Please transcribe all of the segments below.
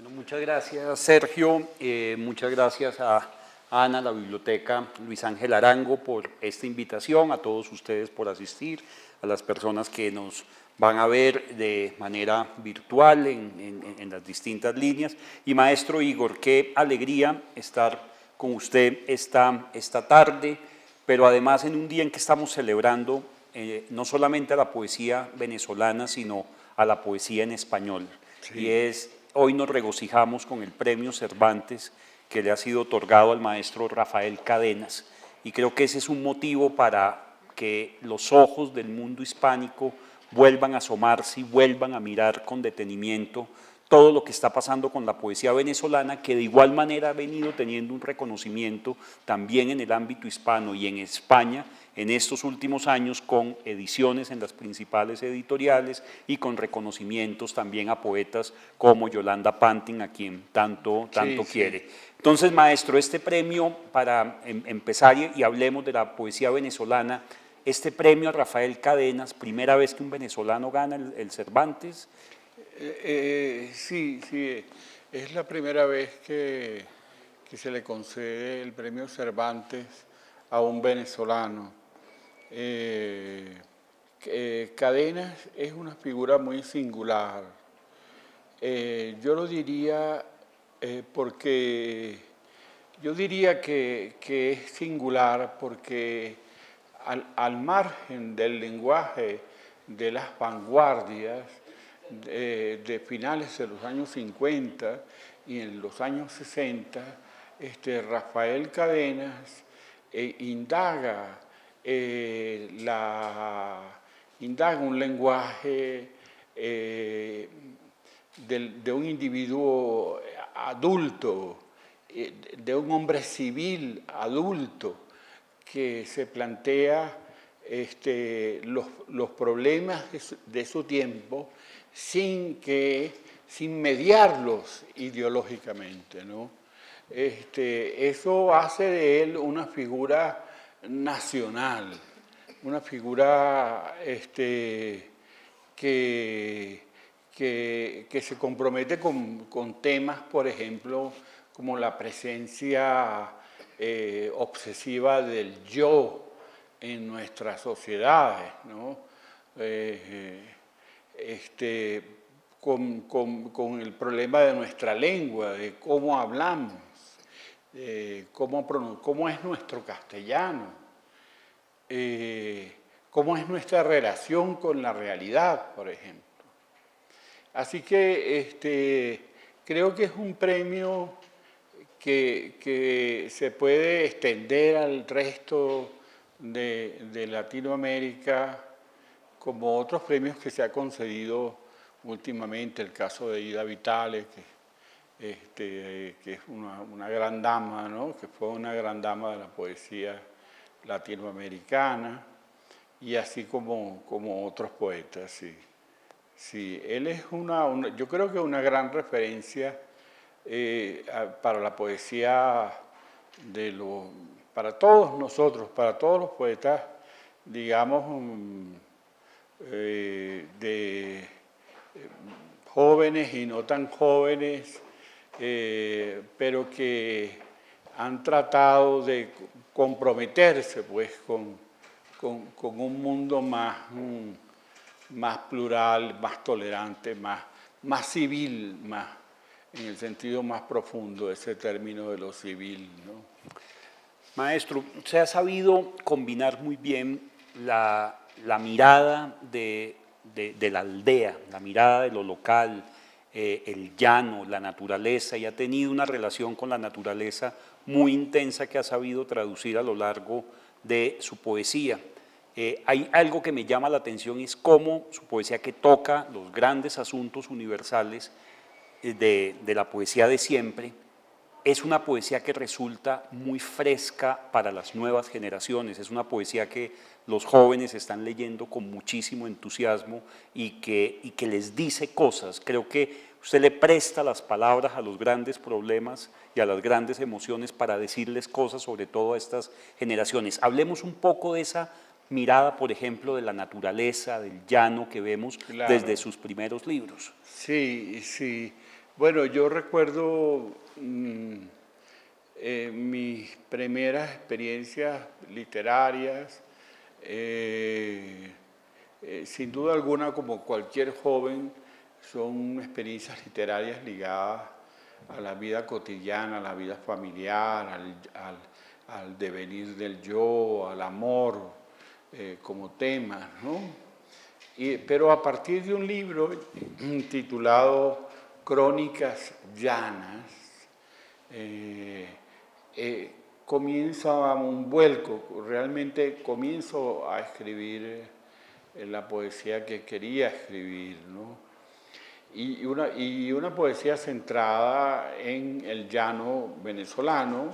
Bueno, muchas gracias Sergio, muchas gracias a Ana, la Biblioteca Luis Ángel Arango por esta invitación, a todos ustedes por asistir, a las personas que nos van a ver de manera virtual en las distintas líneas. Y maestro Igor, qué alegría estar con usted esta tarde, pero además en un día en que estamos celebrando no solamente a la poesía venezolana, sino a la poesía en español. Sí. Hoy nos regocijamos con el premio Cervantes que le ha sido otorgado al maestro Rafael Cadenas, y creo que ese es un motivo para que los ojos del mundo hispánico vuelvan a asomarse y vuelvan a mirar con detenimiento todo lo que está pasando con la poesía venezolana, que de igual manera ha venido teniendo un reconocimiento también en el ámbito hispano y en España en estos últimos años, con ediciones en las principales editoriales y con reconocimientos también a poetas como Yolanda Pantin, a quien tanto quiere. Sí. Entonces, maestro, este premio, para empezar y hablemos de la poesía venezolana, este premio a Rafael Cadenas, primera vez que un venezolano gana el Cervantes. Sí, es la primera vez que se le concede el premio Cervantes a un venezolano. Cadenas es una figura muy singular. Yo lo diría yo diría que es singular porque al margen del lenguaje de las vanguardias de finales de los años 50 y en los años 60, Rafael Cadenas indaga un lenguaje de un individuo adulto, de un hombre civil adulto que se plantea los problemas de su tiempo sin mediarlos ideológicamente, ¿no? Eso hace de él una figura nacional, una figura que se compromete con temas, por ejemplo, como la presencia obsesiva del yo en nuestras sociedades, ¿no? Con el problema de nuestra lengua, de cómo hablamos, cómo es nuestro castellano, cómo es nuestra relación con la realidad, por ejemplo. Así que creo que es un premio que se puede extender al resto de Latinoamérica, como otros premios que se ha concedido últimamente, el caso de Ida Vitale, que es una gran dama, ¿no? Que fue una gran dama de la poesía latinoamericana, y así como otros poetas, sí. Sí, él es yo creo que una gran referencia para la poesía para todos nosotros, para todos los poetas, digamos, jóvenes y no tan jóvenes, pero que han tratado de comprometerse pues con un mundo más plural, más tolerante, más civil, en el sentido más profundo de ese término de lo civil, ¿no? Maestro, usted ha sabido combinar muy bien la mirada de la aldea, la mirada de lo local, el llano, la naturaleza, y ha tenido una relación con la naturaleza muy intensa que ha sabido traducir a lo largo de su poesía. Hay algo que me llama la atención, es cómo su poesía, que toca los grandes asuntos universales de la poesía de siempre, es una poesía que resulta muy fresca para las nuevas generaciones, es una poesía que los jóvenes están leyendo con muchísimo entusiasmo y que les dice cosas. Creo que usted le presta las palabras a los grandes problemas y a las grandes emociones para decirles cosas, sobre todo a estas generaciones. Hablemos un poco de esa mirada, por ejemplo, de la naturaleza, del llano que vemos, claro, desde sus primeros libros. Sí, sí. Bueno, yo recuerdo mis primeras experiencias literarias, sin duda alguna, como cualquier joven, son experiencias literarias ligadas a la vida cotidiana, a la vida familiar, al devenir del yo, al amor como tema, ¿no? Pero a partir de un libro titulado Crónicas Llanas, comienza un vuelco, realmente comienzo a escribir la poesía que quería escribir, ¿no? Y una poesía centrada en el llano venezolano,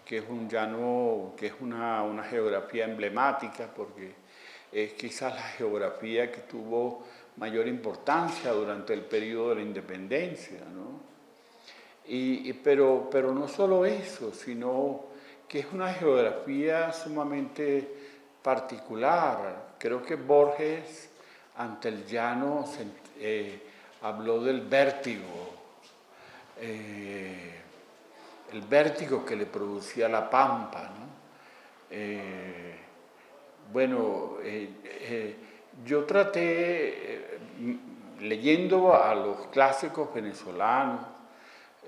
que es un llano, que es una geografía emblemática, porque es quizás la geografía que tuvo mayor importancia durante el periodo de la independencia, ¿no? Pero no solo eso, sino que es una geografía sumamente particular. Creo que Borges, ante el llano, habló del vértigo, el vértigo que le producía la pampa, ¿no? Bueno, yo traté, leyendo a los clásicos venezolanos,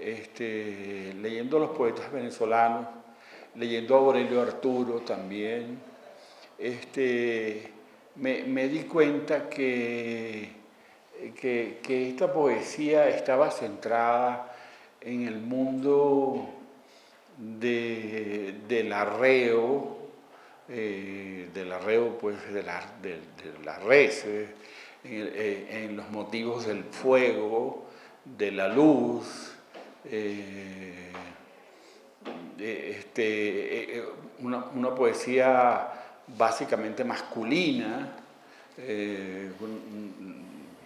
leyendo a los poetas venezolanos, leyendo a Aurelio Arturo también, me di cuenta que esta poesía estaba centrada en el mundo del arreo, pues de la res, en los motivos del fuego, de la luz, una poesía básicamente masculina,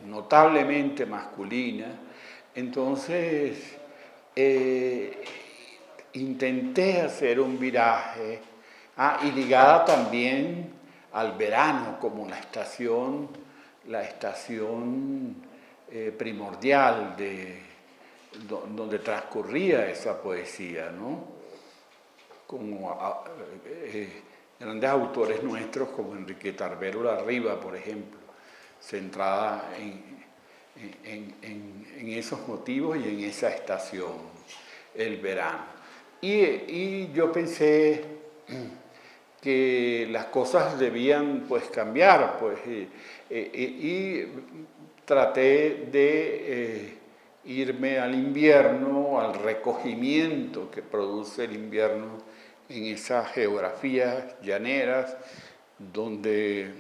notablemente masculina. Entonces intenté hacer un viraje, y ligada también al verano como la estación primordial donde transcurría esa poesía, ¿no? Como grandes autores nuestros como Enriqueta Arbelo Larriba, por ejemplo, centrada en esos motivos y en esa estación, el verano. Y yo pensé que las cosas debían pues cambiar, pues, y traté de irme al invierno, al recogimiento que produce el invierno en esas geografías llaneras donde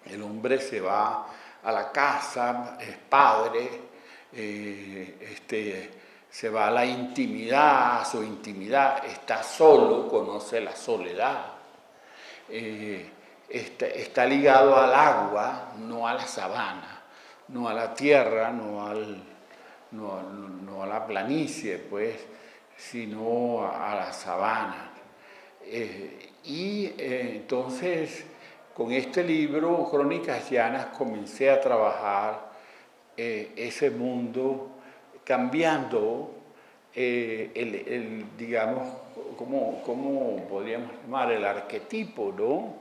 el hombre se va a la casa, es padre, se va a la intimidad, a su intimidad, está solo, conoce la soledad, está ligado al agua, no a la sabana, no a la tierra, no a la planicie, pues, sino a la sabana. Entonces, con este libro, Crónicas Llanas, comencé a trabajar ese mundo, cambiando digamos, ¿cómo podríamos llamar? El arquetipo, ¿no?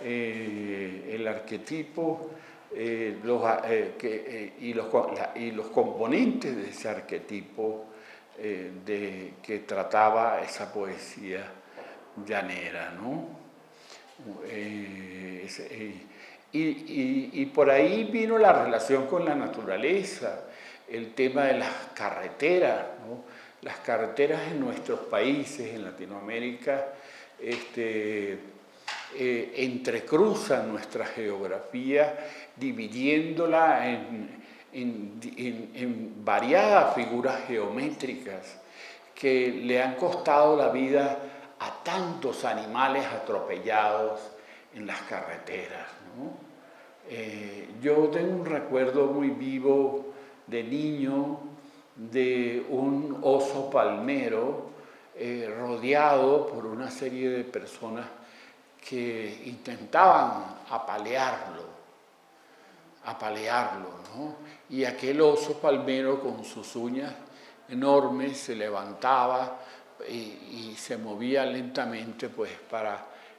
El arquetipo y los componentes de ese arquetipo que trataba esa poesía llanera, ¿no? Y por ahí vino la relación con la naturaleza, el tema de las carreteras, ¿no? Las carreteras en nuestros países, en Latinoamérica, entrecruzan nuestra geografía, dividiéndola en variadas figuras geométricas que le han costado la vida a tantos animales atropellados en las carreteras, ¿no? Yo tengo un recuerdo muy vivo de niño de un oso palmero rodeado por una serie de personas que intentaban apalearlo. apalearlo, ¿no? Y aquel oso palmero con sus uñas enormes se levantaba y se movía lentamente pues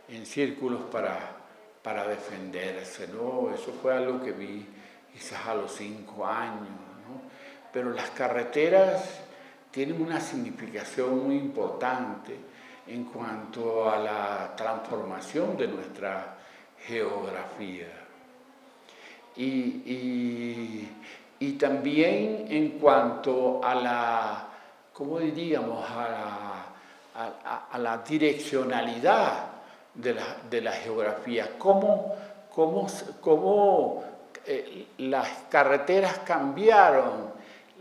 en círculos para defenderse, ¿no? Eso fue algo que vi quizás a los 5 años, ¿no? Pero las carreteras tienen una significación muy importante en cuanto a la transformación de nuestra geografía. Y también en cuanto a la, ¿cómo diríamos?, a la direccionalidad de la geografía, cómo las carreteras cambiaron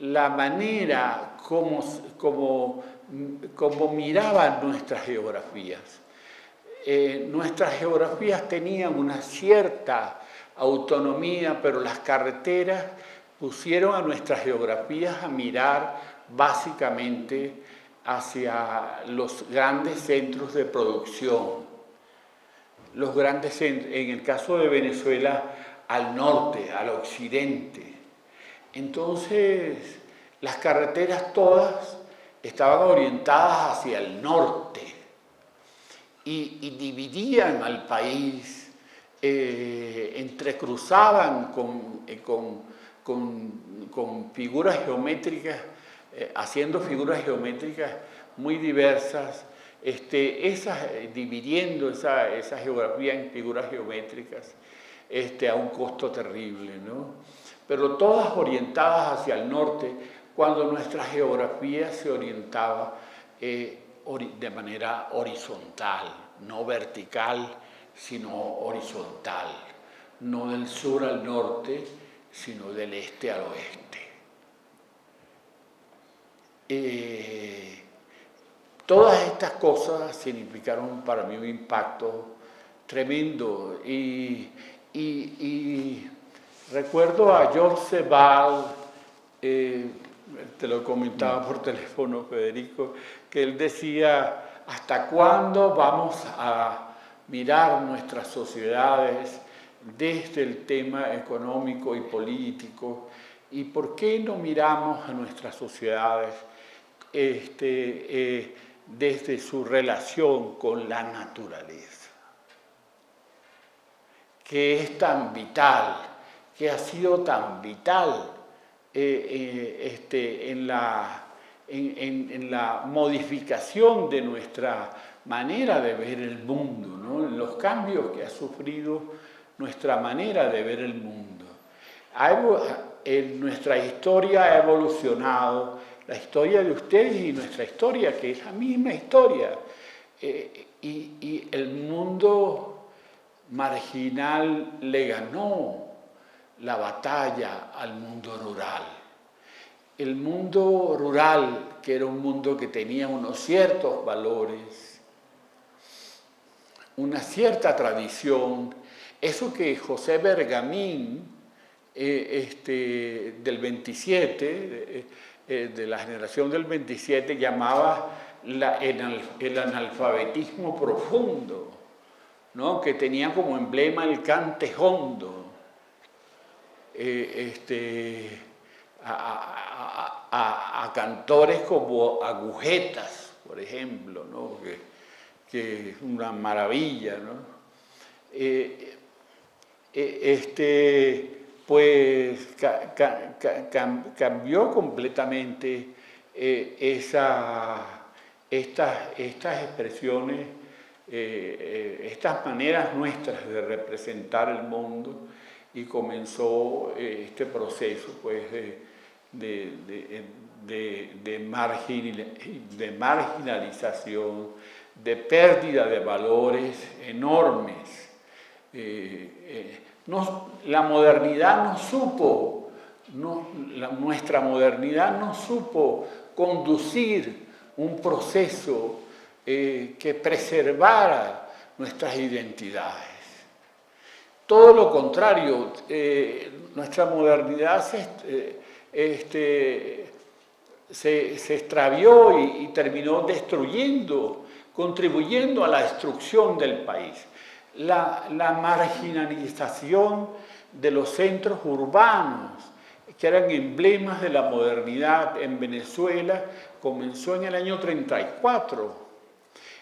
la manera como miraban nuestras geografías. Nuestras geografías tenían una cierta autonomía, pero las carreteras pusieron a nuestras geografías a mirar básicamente hacia los grandes centros de producción. Los grandes centros, en el caso de Venezuela, al norte, al occidente. Entonces, las carreteras todas estaban orientadas hacia el norte y dividían al país, entrecruzaban con figuras geométricas, haciendo figuras geométricas muy diversas, dividiendo esa geografía en figuras geométricas a un costo terrible, ¿no? Pero todas orientadas hacia el norte, cuando nuestra geografía se orientaba de manera horizontal, no vertical, sino horizontal, no del sur al norte, sino del este al oeste. Todas estas cosas significaron para mí un impacto tremendo y recuerdo a George Sebald, te lo comentaba por teléfono, Federico, que él decía: ¿hasta cuándo vamos a mirar nuestras sociedades desde el tema económico y político? ¿Y por qué no miramos a nuestras sociedades desde su relación con la naturaleza, que es tan vital, que ha sido tan vital en la modificación de nuestra manera de ver el mundo, ¿no? En los cambios que ha sufrido nuestra manera de ver el mundo. Nuestra historia ha evolucionado, la historia de ustedes y nuestra historia, que es la misma historia, y el mundo marginal le ganó la batalla al mundo rural. El mundo rural, que era un mundo que tenía unos ciertos valores, una cierta tradición, eso que José Bergamín, del 27, de la generación del 27, llamaba el analfabetismo profundo, ¿no? Que tenía como emblema el cante hondo, a cantores como Agujetas, por ejemplo, ¿no? Que es una maravilla, ¿no? Pues cambió completamente estas expresiones, estas maneras nuestras de representar el mundo, y comenzó este proceso pues, de marginalización, de pérdida de valores enormes. La modernidad no supo, nuestra modernidad no supo conducir un proceso que preservara nuestras identidades. Todo lo contrario, nuestra modernidad se extravió y terminó destruyendo, contribuyendo a la destrucción del país. La marginalización de los centros urbanos, que eran emblemas de la modernidad en Venezuela, comenzó en el año 34.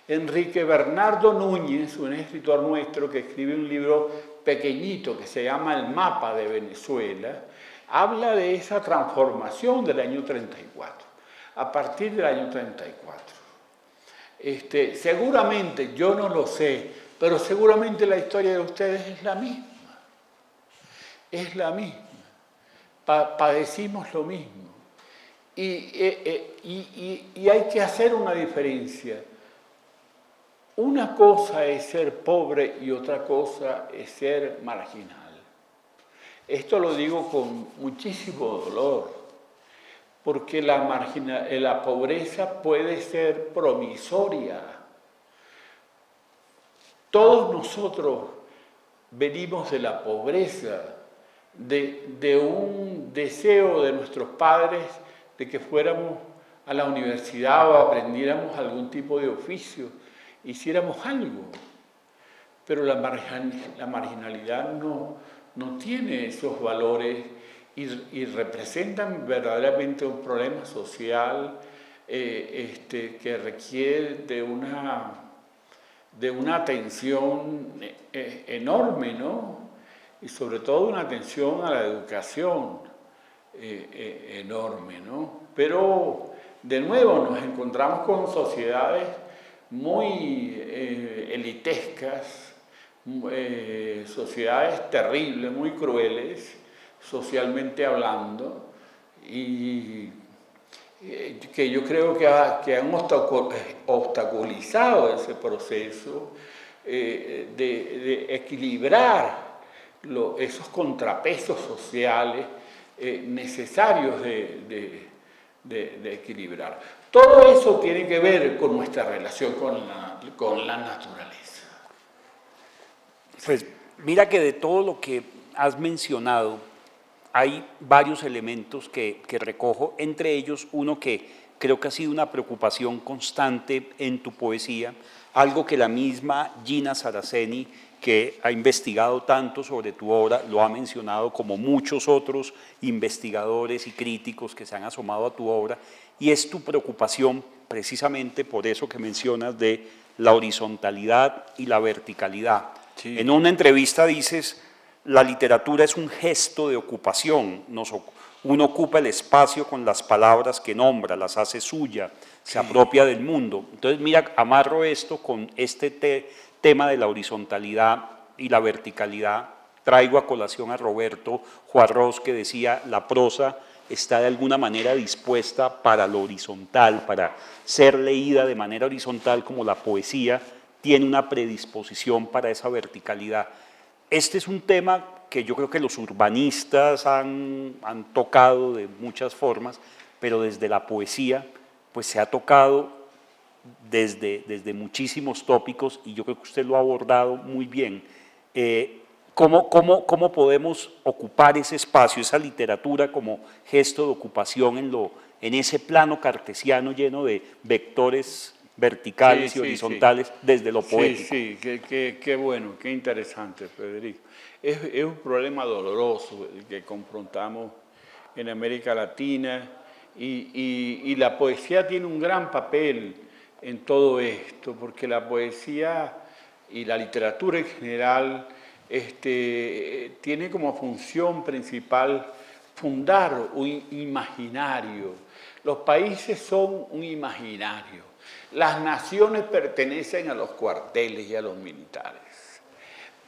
Enrique Bernardo Núñez, un escritor nuestro que escribe un libro pequeñito que se llama El Mapa de Venezuela, habla de esa transformación del año 34, a partir del año 34. Seguramente, yo no lo sé, pero seguramente la historia de ustedes es la misma. Es la misma. Padecimos lo mismo. Y hay que hacer una diferencia. Una cosa es ser pobre y otra cosa es ser marginal. Esto lo digo con muchísimo dolor, porque la pobreza puede ser promisoria. Todos nosotros venimos de la pobreza, de un deseo de nuestros padres de que fuéramos a la universidad o aprendiéramos algún tipo de oficio, hiciéramos algo. Pero la marginalidad no tiene esos valores y representan verdaderamente un problema social que requiere de una atención enorme, ¿no? Y sobre todo una atención a la educación enorme, ¿no? Pero, de nuevo, nos encontramos con sociedades muy elitescas, sociedades terribles, muy crueles, socialmente hablando, y que yo creo que han obstaculizado ese proceso de equilibrar esos contrapesos sociales necesarios de equilibrar. Todo eso tiene que ver con nuestra relación con la naturaleza. Pues mira que de todo lo que has mencionado, hay varios elementos que recojo, entre ellos uno que creo que ha sido una preocupación constante en tu poesía, algo que la misma Gina Saraceni, que ha investigado tanto sobre tu obra, lo ha mencionado, como muchos otros investigadores y críticos que se han asomado a tu obra, y es tu preocupación precisamente por eso que mencionas de la horizontalidad y la verticalidad. Sí. En una entrevista dices: la literatura es un gesto de ocupación, uno ocupa el espacio con las palabras que nombra, las hace suya, se apropia del mundo. Entonces mira, amarro esto con este tema de la horizontalidad y la verticalidad. Traigo a colación a Roberto Juarros, que decía: la prosa está de alguna manera dispuesta para lo horizontal, para ser leída de manera horizontal, como la poesía tiene una predisposición para esa verticalidad. Este es un tema que yo creo que los urbanistas han tocado de muchas formas, pero desde la poesía pues se ha tocado desde muchísimos tópicos, y yo creo que usted lo ha abordado muy bien. ¿Cómo podemos ocupar ese espacio, esa literatura como gesto de ocupación en ese plano cartesiano lleno de vectores verticales y horizontales desde lo poético? Sí, qué bueno, qué interesante, Federico. Es un problema doloroso el que confrontamos en América Latina, y la poesía tiene un gran papel en todo esto, porque la poesía y la literatura en general tiene como función principal fundar un imaginario. Los países son un imaginario. Las naciones pertenecen a los cuarteles y a los militares,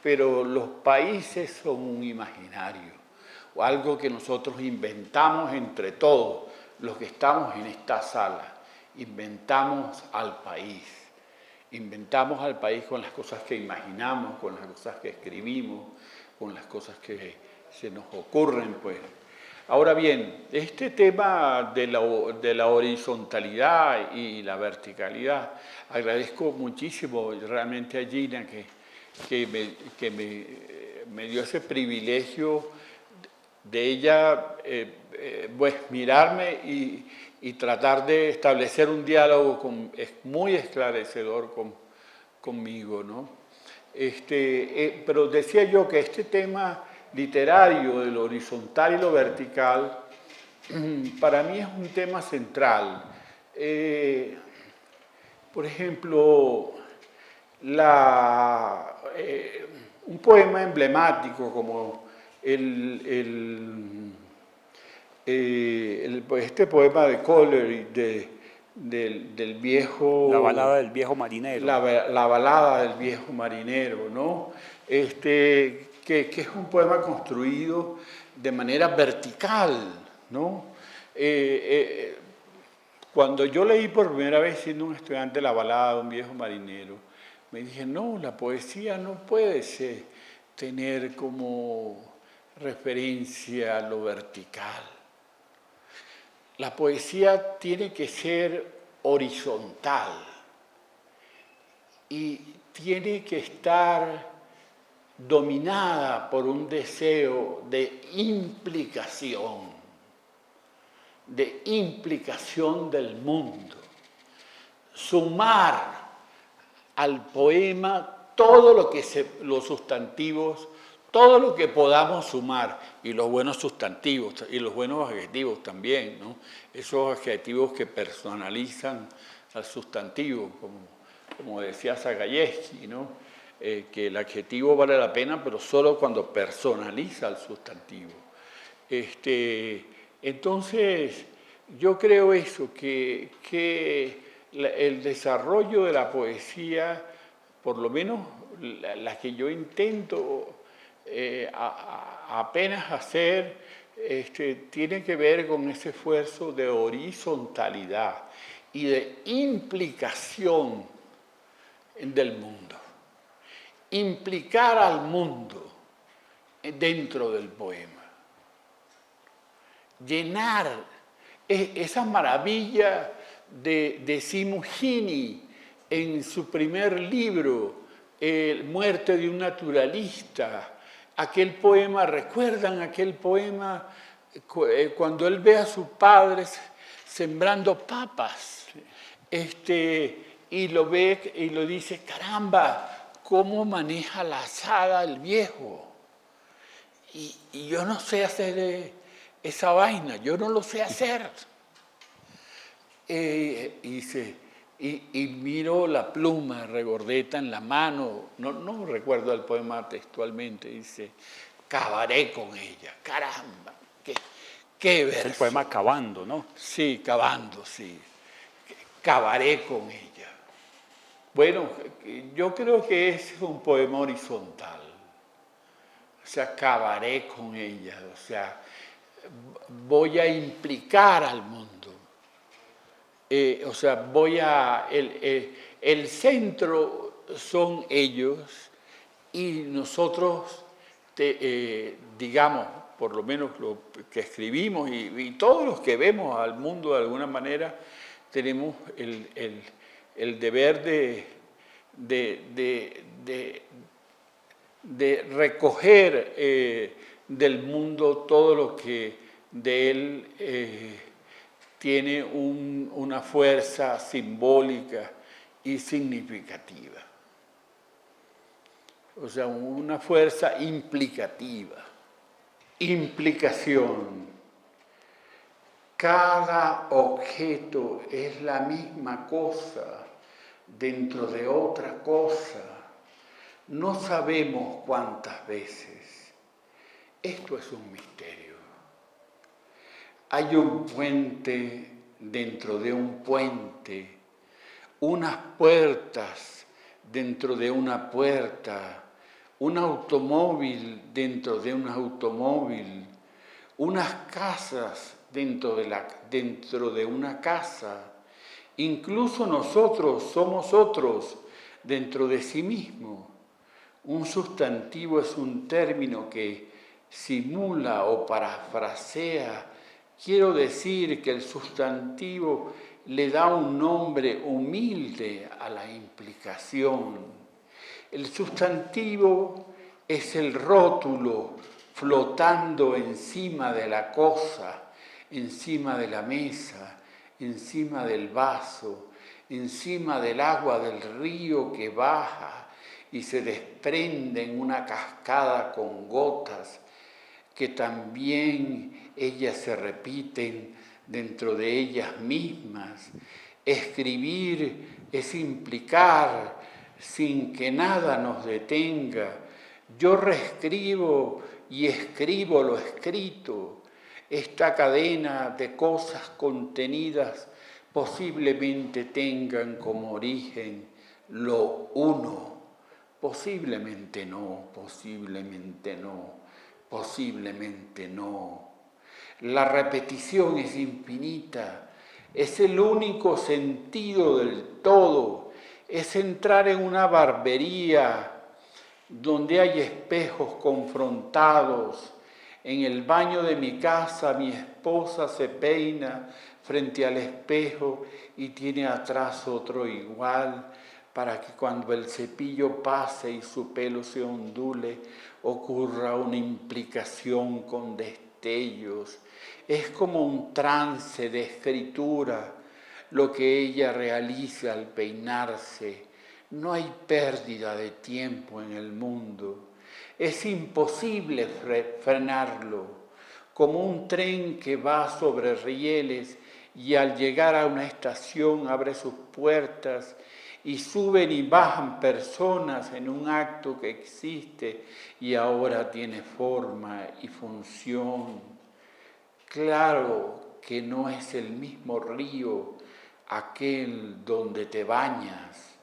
pero los países son un imaginario, o algo que nosotros inventamos entre todos los que estamos en esta sala. Inventamos al país con las cosas que imaginamos, con las cosas que escribimos, con las cosas que se nos ocurren, pues. Ahora bien, este tema de la horizontalidad y la verticalidad, agradezco muchísimo realmente a Gina que me dio ese privilegio de ella pues mirarme y tratar de establecer un diálogo muy esclarecedor conmigo, ¿no? Pero decía yo que este tema literario de lo horizontal y lo vertical, para mí es un tema central. Por ejemplo, un poema emblemático como este poema de Coleridge del viejo... La balada del viejo marinero. La balada del viejo marinero, ¿no? Que es un poema construido de manera vertical, ¿no? Cuando yo leí por primera vez siendo un estudiante la balada de un viejo marinero, me dije, no, la poesía no puede tener como referencia lo vertical. La poesía tiene que ser horizontal y tiene que estar dominada por un deseo de implicación del mundo. Sumar al poema todo lo que los sustantivos, todo lo que podamos sumar, y los buenos sustantivos y los buenos adjetivos también, ¿no? Esos adjetivos que personalizan al sustantivo, como decía Zagayevsky, ¿no? Que el adjetivo vale la pena, pero solo cuando personaliza al sustantivo. Entonces, yo creo eso, que el desarrollo de la poesía, por lo menos la que yo intento apenas hacer, tiene que ver con ese esfuerzo de horizontalidad y de implicación del mundo. Implicar al mundo dentro del poema. Llenar esa maravilla de Simugini en su primer libro, Muerte de un naturalista. Aquel poema, ¿recuerdan aquel poema cuando él ve a sus padres sembrando papas? Y lo ve y lo dice, caramba, ¿cómo maneja la azada el viejo? Y yo no sé hacer esa vaina, yo no lo sé hacer. Y miro la pluma regordeta en la mano, no recuerdo el poema textualmente, dice, cavaré con ella, caramba, qué verso. El poema Cavando, ¿no? Sí, cavando, sí, cavaré con ella. Bueno, yo creo que es un poema horizontal, o sea, cavaré con ella, o sea, voy a implicar al mundo. O sea, el centro son ellos y nosotros, digamos, por lo menos lo que escribimos y todos los que vemos al mundo de alguna manera, tenemos el deber de recoger del mundo todo lo que de él tiene una fuerza simbólica y significativa. O sea, una fuerza implicativa. Implicación. Cada objeto es la misma cosa dentro de otra cosa. No sabemos cuántas veces. Esto es un misterio. Hay un puente dentro de un puente, unas puertas dentro de una puerta, un automóvil dentro de un automóvil, unas casas dentro de una casa. Incluso nosotros somos otros dentro de sí mismo. Un sustantivo es un término que simula o parafrasea. Quiero decir que el sustantivo le da un nombre humilde a la implicación. El sustantivo es el rótulo flotando encima de la cosa, encima de la mesa, encima del vaso, encima del agua del río que baja y se desprende en una cascada con gotas que también ellas se repiten dentro de ellas mismas. Escribir es implicar sin que nada nos detenga. Yo reescribo y escribo lo escrito. Esta cadena de cosas contenidas posiblemente tengan como origen lo uno. Posiblemente no, posiblemente no, posiblemente no. La repetición es infinita, es el único sentido del todo, es entrar en una barbería donde hay espejos confrontados. En el baño de mi casa mi esposa se peina frente al espejo y tiene atrás otro igual, para que cuando el cepillo pase y su pelo se ondule, ocurra una implicación con destellos. Es como un trance de escritura lo que ella realiza al peinarse. No hay pérdida de tiempo en el mundo. Es imposible frenarlo, como un tren que va sobre rieles y al llegar a una estación abre sus puertas y suben y bajan personas en un acto que existe y ahora tiene forma y función. Claro que no es el mismo río aquel donde te bañas,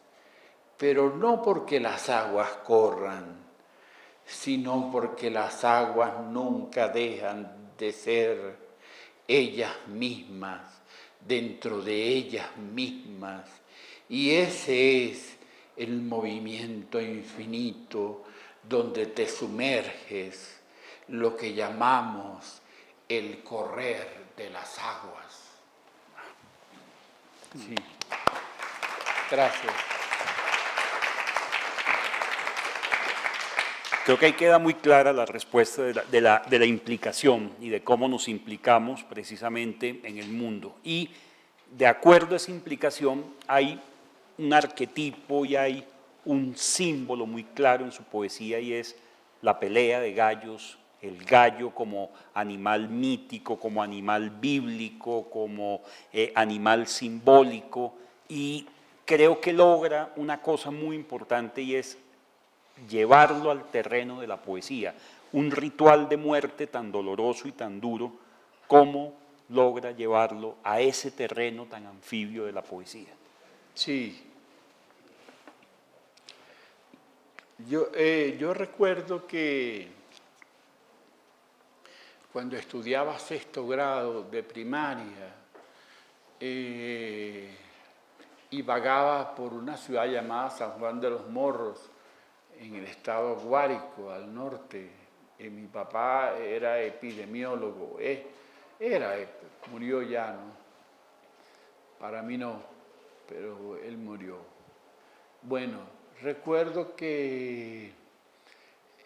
pero no porque las aguas corran, sino porque las aguas nunca dejan de ser ellas mismas, dentro de ellas mismas. Y ese es el movimiento infinito donde te sumerges, lo que llamamos el correr de las aguas. Sí. Gracias. Creo que ahí queda muy clara la respuesta de la implicación y de cómo nos implicamos precisamente en el mundo. Y de acuerdo a esa implicación hay un arquetipo y hay un símbolo muy claro en su poesía y es la pelea de gallos, el gallo como animal mítico, como animal bíblico, como animal simbólico, y creo que logra una cosa muy importante y es llevarlo al terreno de la poesía, un ritual de muerte tan doloroso y tan duro, ¿cómo logra llevarlo a ese terreno tan anfibio de la poesía? Sí. Yo recuerdo que cuando estudiaba sexto grado de primaria y vagaba por una ciudad llamada San Juan de los Morros, en el estado Guárico, al norte. Mi papá era epidemiólogo, murió ya, ¿no? Para mí no, pero él murió. Bueno, recuerdo que,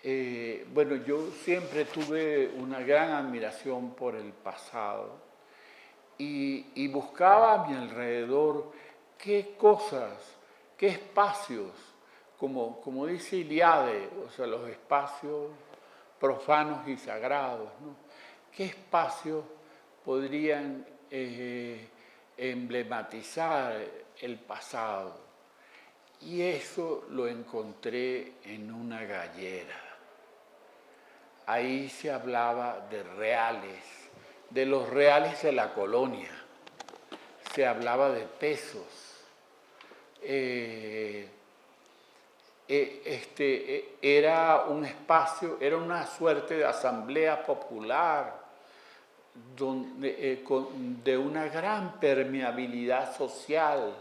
yo siempre tuve una gran admiración por el pasado y buscaba a mi alrededor qué cosas, qué espacios, como dice Iliade, o sea, los espacios profanos y sagrados, ¿no? ¿Qué espacios podrían emblematizar el pasado? Y eso lo encontré en una gallera. Ahí se hablaba de reales, de los reales de la colonia. Se hablaba de pesos. Era un espacio, era una suerte de asamblea popular de una gran permeabilidad social,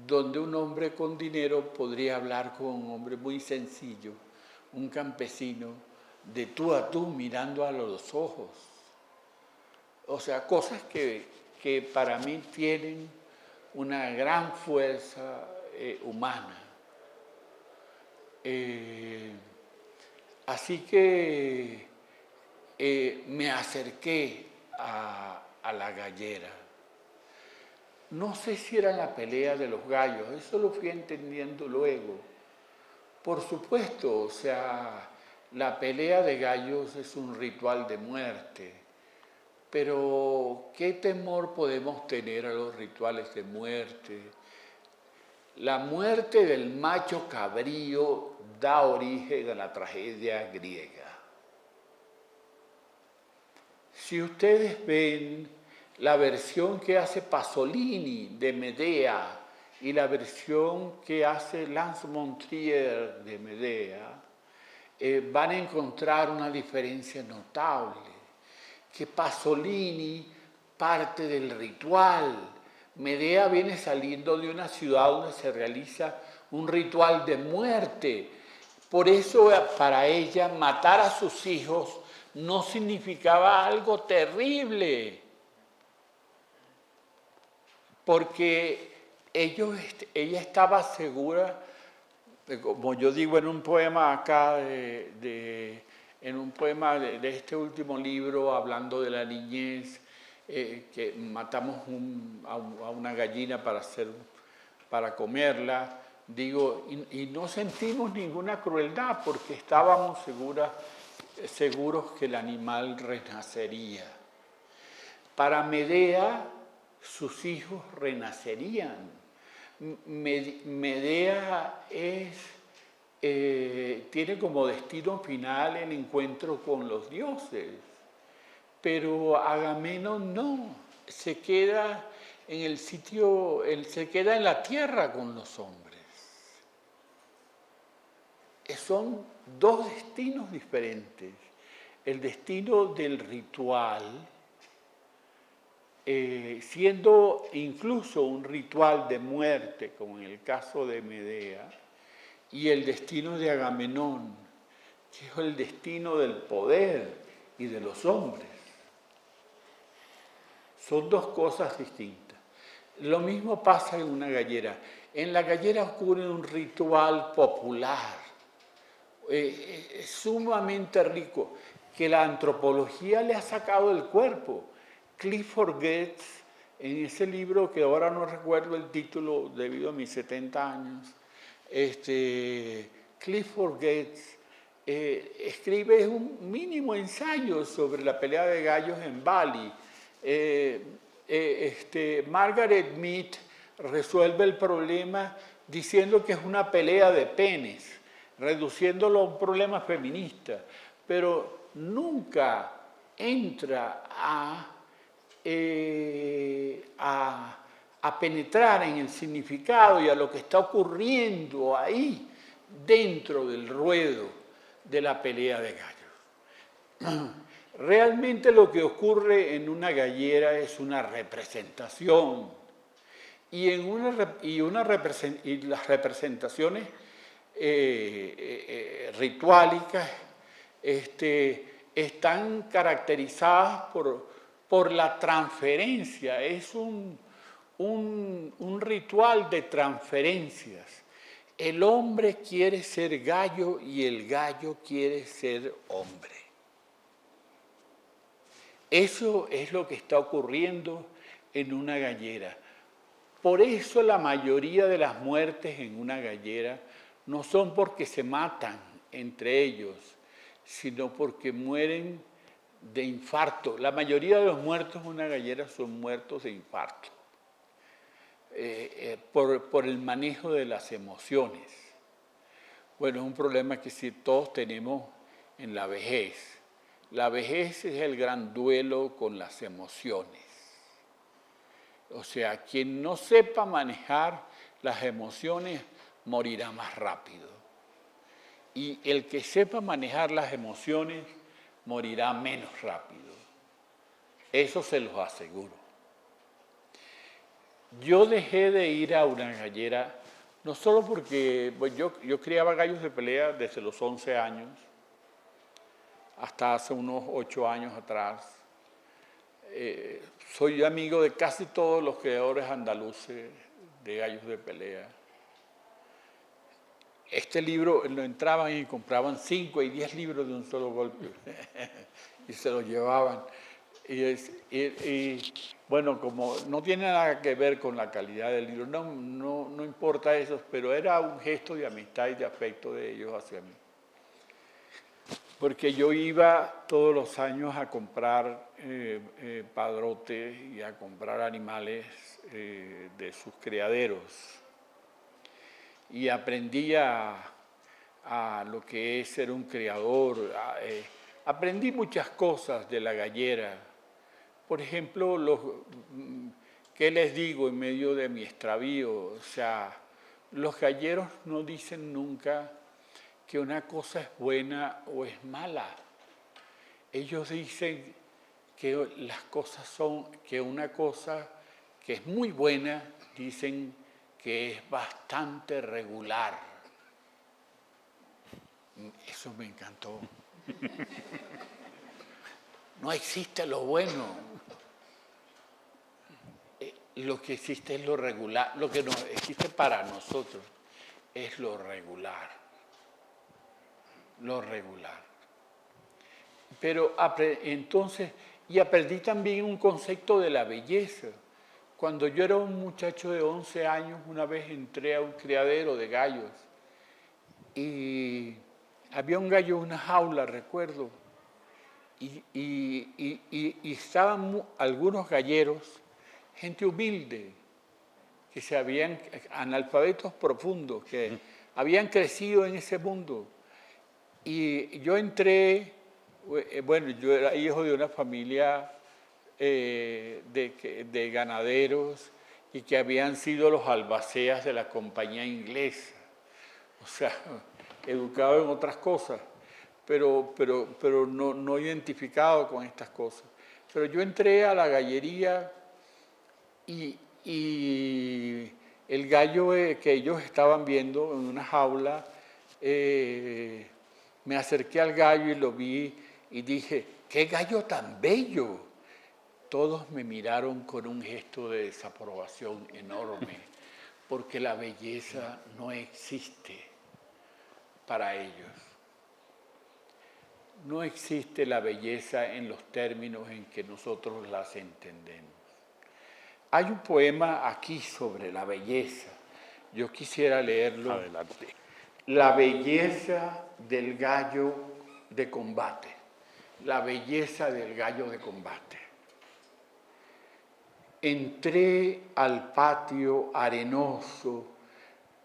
donde un hombre con dinero podría hablar con un hombre muy sencillo, un campesino, de tú a tú, mirando a los ojos. O sea, cosas que para mí tienen una gran fuerza humana. Así que me acerqué a la gallera. No sé si era la pelea de los gallos, eso lo fui entendiendo luego. Por supuesto, o sea, la pelea de gallos es un ritual de muerte, pero ¿qué temor podemos tener a los rituales de muerte? La muerte del macho cabrío da origen a la tragedia griega. Si ustedes ven la versión que hace Pasolini de Medea y la versión que hace Lance Montrier de Medea, van a encontrar una diferencia notable, que Pasolini parte del ritual. Medea viene saliendo de una ciudad donde se realiza un ritual de muerte. Por eso para ella matar a sus hijos no significaba algo terrible, porque ella estaba segura, como yo digo en un poema acá, en un poema de este último libro, hablando de la niñez, que matamos a una gallina para comerla, digo, y no sentimos ninguna crueldad porque estábamos seguros que el animal renacería. Para Medea, sus hijos renacerían. Medea tiene como destino final el encuentro con los dioses, pero Agamenón no, se queda en el sitio, se queda en la tierra con los hombres. Son dos destinos diferentes. El destino del ritual, siendo incluso un ritual de muerte, como en el caso de Medea, y el destino de Agamenón, que es el destino del poder y de los hombres. Son dos cosas distintas. Lo mismo pasa en una gallera. En la gallera ocurre un ritual popular, sumamente rico, que la antropología le ha sacado del cuerpo. Clifford Geertz, en ese libro que ahora no recuerdo el título debido a mis 70 años, Clifford Geertz escribe un mínimo ensayo sobre la pelea de gallos en Bali. Margaret Mead resuelve el problema diciendo que es una pelea de penes, reduciéndolo a un problema feminista, pero nunca entra a penetrar en el significado y a lo que está ocurriendo ahí dentro del ruedo de la pelea de gallos. Realmente lo que ocurre en una gallera es una representación y las representaciones rituálicas están caracterizadas por la transferencia. Es un ritual de transferencias. El hombre quiere ser gallo y el gallo quiere ser hombre. Eso es lo que está ocurriendo en una gallera. Por eso la mayoría de las muertes en una gallera no son porque se matan entre ellos, sino porque mueren de infarto. La mayoría de los muertos en una gallera son muertos de infarto, por el manejo de las emociones. Bueno, es un problema que sí todos tenemos en la vejez. La vejez es el gran duelo con las emociones. O sea, quien no sepa manejar las emociones morirá más rápido. Y el que sepa manejar las emociones morirá menos rápido. Eso se los aseguro. Yo dejé de ir a una gallera, no solo porque yo criaba gallos de pelea desde los 11 años, hasta hace unos 8 años atrás. Soy amigo de casi todos los criadores andaluces de gallos de pelea. Este libro lo entraban y compraban 5 y 10 libros de un solo golpe y se los llevaban. Y bueno, como no tiene nada que ver con la calidad del libro, no importa eso, pero era un gesto de amistad y de afecto de ellos hacia mí. porque yo iba todos los años a comprar padrotes y a comprar animales de sus criaderos. Y aprendí a lo que es ser un criador. Aprendí muchas cosas de la gallera. Por ejemplo, ¿qué les digo en medio de mi extravío? O sea, los galleros no dicen nunca que una cosa es buena o es mala. Ellos dicen que las cosas son, que una cosa que es muy buena, dicen que es bastante regular. Eso me encantó. No existe lo bueno. Lo que existe es lo regular. Lo que no existe para nosotros es lo regular. Lo regular. Pero entonces, y aprendí también un concepto de la belleza. Cuando yo era un muchacho de 11 años, una vez entré a un criadero de gallos y había un gallo en una jaula, recuerdo, y estaban algunos galleros, gente humilde, que se habían, analfabetos profundos, que habían crecido en ese mundo. Y yo entré, bueno, yo era hijo de una familia de ganaderos y que habían sido los albaceas de la compañía inglesa. O sea, educado en otras cosas, pero no identificado con estas cosas. Pero yo entré a la gallería y el gallo que ellos estaban viendo en una jaula, me acerqué al gallo y lo vi y dije, ¡qué gallo tan bello! Todos me miraron con un gesto de desaprobación enorme, porque la belleza no existe para ellos. No existe la belleza en los términos en que nosotros las entendemos. Hay un poema aquí sobre la belleza. Yo quisiera leerlo. Adelante. La belleza del gallo de combate. La belleza del gallo de combate. Entré al patio arenoso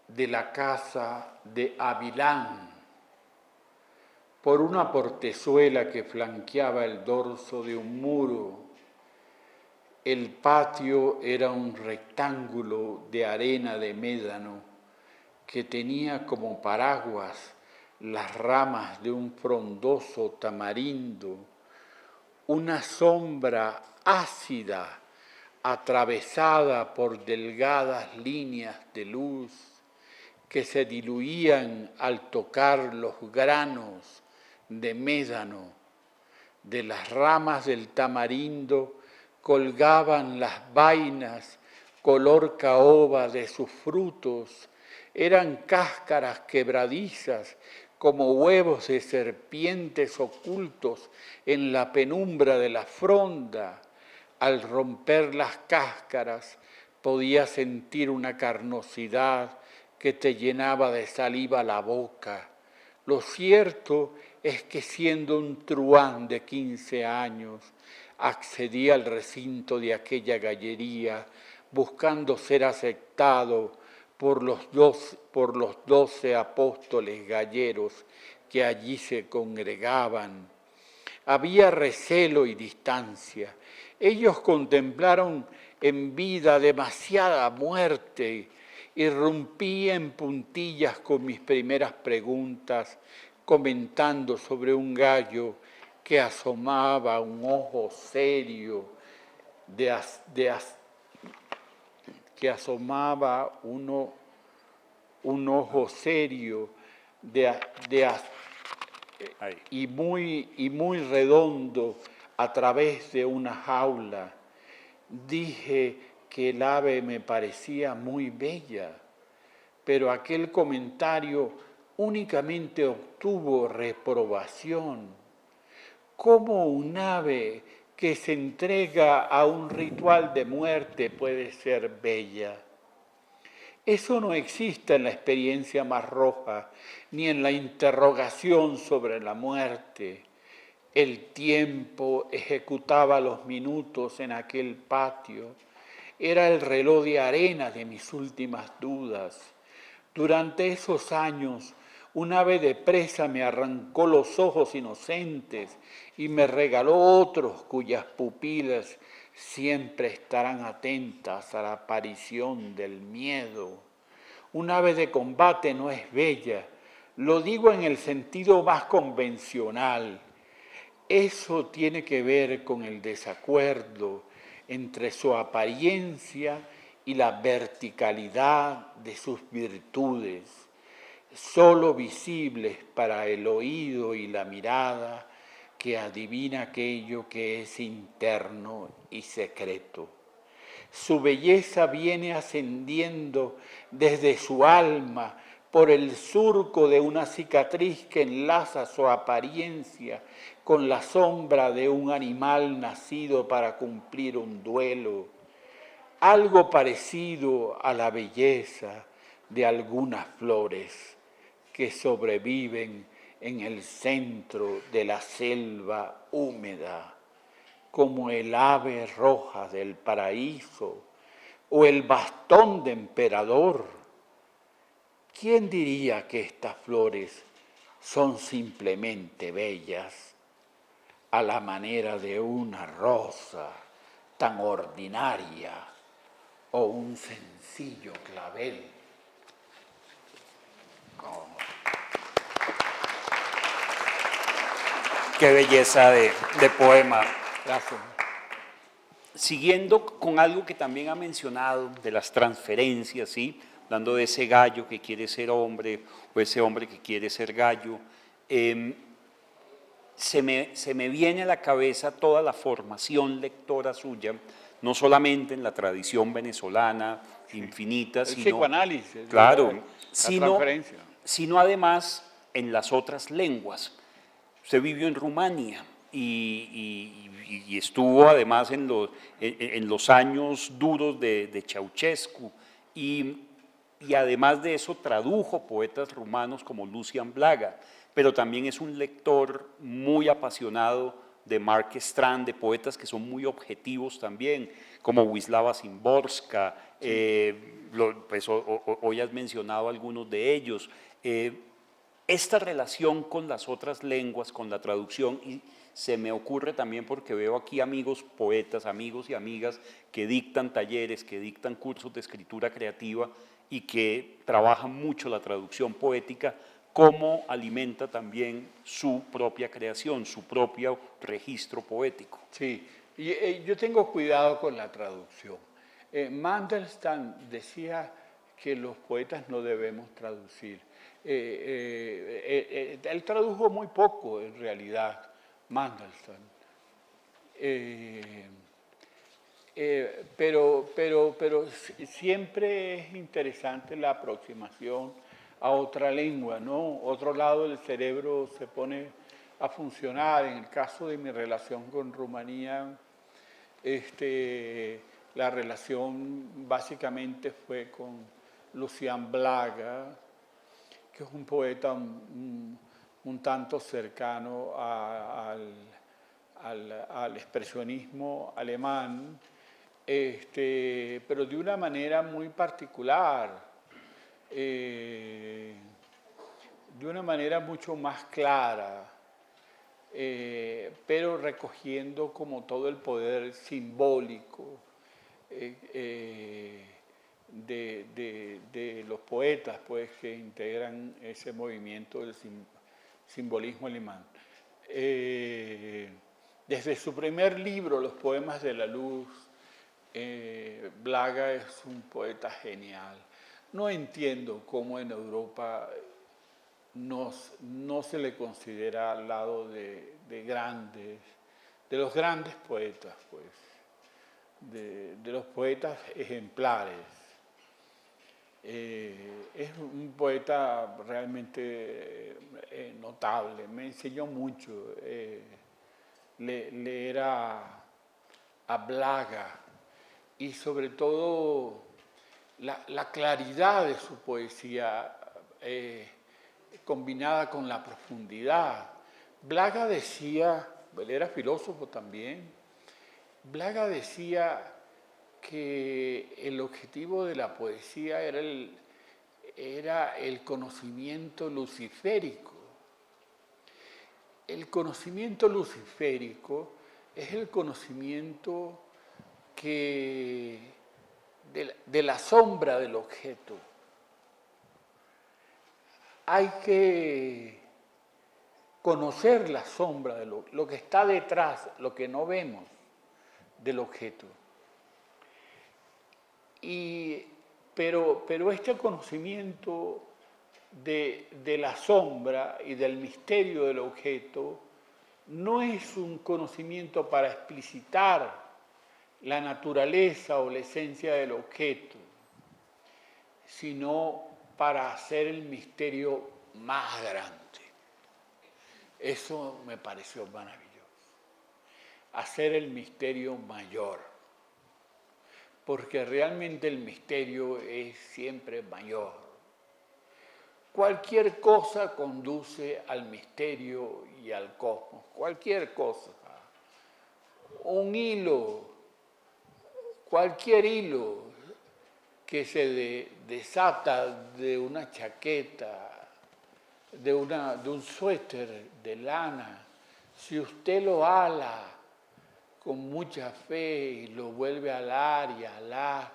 de la casa de Avilán por una portezuela que flanqueaba el dorso de un muro. El patio era un rectángulo de arena de médano que tenía como paraguas las ramas de un frondoso tamarindo, una sombra ácida atravesada por delgadas líneas de luz que se diluían al tocar los granos de médano. De las ramas del tamarindo colgaban las vainas color caoba de sus frutos. Eran cáscaras quebradizas como huevos de serpientes ocultos en la penumbra de la fronda. Al romper las cáscaras podía sentir una carnosidad que te llenaba de saliva la boca. Lo cierto es que siendo un truán de 15 años, accedí al recinto de aquella gallería buscando ser aceptado por los 12 apóstoles galleros que allí se congregaban. Había recelo y distancia. Ellos contemplaron en vida demasiada muerte. Irrumpí en puntillas con mis primeras preguntas, comentando sobre un gallo que asomaba un ojo serio, que asomaba un ojo serio y muy redondo a través de una jaula. Dije que el ave me parecía muy bella, pero aquel comentario únicamente obtuvo reprobación. ¿Cómo un ave que se entrega a un ritual de muerte puede ser bella? Eso no existe en la experiencia más roja, ni en la interrogación sobre la muerte. El tiempo ejecutaba los minutos en aquel patio. Era el reloj de arena de mis últimas dudas. Durante esos años, un ave de presa me arrancó los ojos inocentes y me regaló otros cuyas pupilas siempre estarán atentas a la aparición del miedo. Un ave de combate no es bella, lo digo en el sentido más convencional. Eso tiene que ver con el desacuerdo entre su apariencia y la verticalidad de sus virtudes, solo visibles para el oído y la mirada que adivina aquello que es interno y secreto. Su belleza viene ascendiendo desde su alma por el surco de una cicatriz que enlaza su apariencia con la sombra de un animal nacido para cumplir un duelo, algo parecido a la belleza de algunas flores que sobreviven en el centro de la selva húmeda, como el ave roja del paraíso o el bastón de emperador. ¿Quién diría que estas flores son simplemente bellas a la manera de una rosa tan ordinaria o un sencillo clavel? Oh. Qué belleza de poema. Gracias. Siguiendo con algo que también ha mencionado, de las transferencias, ¿sí? Hablando de ese gallo que quiere ser hombre o ese hombre que quiere ser gallo, se me viene a la cabeza toda la formación lectora suya, no solamente en la tradición venezolana infinita, El sino, psicoanálisis, claro, la sino, transferencia. sino además en las otras lenguas. Usted vivió en Rumania y estuvo además en los años duros de Ceausescu y además de eso tradujo poetas rumanos como Lucian Blaga, pero también es un lector muy apasionado de Mark Strand, de poetas que son muy objetivos también, como Wisława Szymborska, pues hoy has mencionado algunos de ellos. Esta relación con las otras lenguas, con la traducción, y se me ocurre también porque veo aquí amigos poetas, amigos y amigas que dictan talleres, que dictan cursos de escritura creativa y que trabajan mucho la traducción poética, cómo alimenta también su propia creación, su propio registro poético. Sí, yo tengo cuidado con la traducción. Mandelstam decía que los poetas no debemos traducir. Él tradujo muy poco, en realidad, Mandelstam. Pero siempre es interesante la aproximación a otra lengua, ¿no? Otro lado del cerebro se pone a funcionar. En el caso de mi relación con Rumanía, la relación básicamente fue con Lucian Blaga, que es un poeta un tanto cercano al expresionismo alemán, pero de una manera muy particular, de una manera mucho más clara, pero recogiendo como todo el poder simbólico de los poetas, pues, que integran ese movimiento del simbolismo alemán. Desde su primer libro, Los poemas de la luz, Blaga es un poeta genial. No entiendo cómo en Europa no se le considera al lado de los grandes poetas, pues, de los poetas ejemplares. Es un poeta realmente notable, me enseñó mucho leer a Blaga y sobre todo la claridad de su poesía combinada con la profundidad. Blaga decía, él era filósofo también, Blaga decía que el objetivo de la poesía era el conocimiento luciférico. El conocimiento luciférico es el conocimiento de la sombra del objeto. Hay que conocer la sombra de lo que está detrás, lo que no vemos del objeto. Pero este conocimiento de la sombra y del misterio del objeto no es un conocimiento para explicitar la naturaleza o la esencia del objeto, sino para hacer el misterio más grande. Eso me pareció maravilloso. Hacer el misterio mayor. Porque realmente el misterio es siempre mayor. Cualquier cosa conduce al misterio y al cosmos. Cualquier cosa. Un hilo, cualquier hilo que se desata de una chaqueta, de un suéter de lana, si usted lo ala con mucha fe y lo vuelve a alar y alar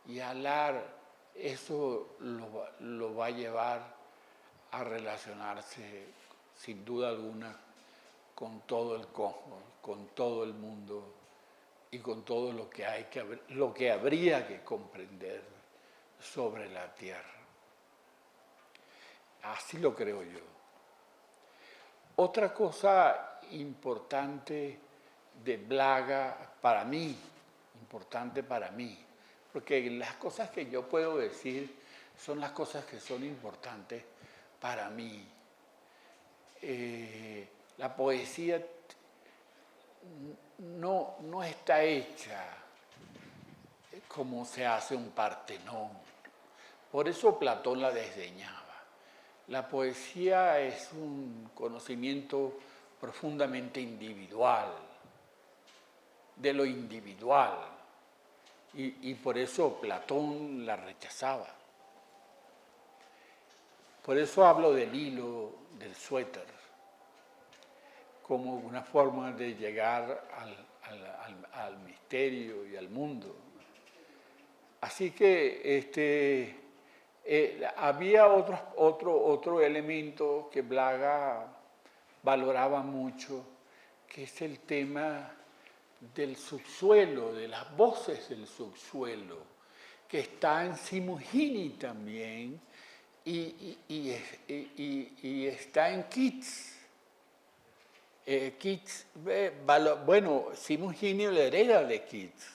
y alar, eso lo va a llevar a relacionarse sin duda alguna con todo el cosmos, con todo el mundo y con todo lo que habría que comprender sobre la Tierra. Así lo creo yo. Otra cosa importante de Blaga para mí, porque las cosas que yo puedo decir son las cosas que son importantes para mí. La poesía no está hecha como se hace un Partenón. Por eso Platón la desdeñaba. La poesía es un conocimiento profundamente individual, de lo individual, y por eso Platón la rechazaba. Por eso hablo del hilo, del suéter, como una forma de llegar al misterio y al mundo. Así que había otro elemento que Blaga valoraba mucho, que es el tema del subsuelo, de las voces del subsuelo, que está en Simujini también y está en Keats. Keats, bueno, Simujini le hereda de Keats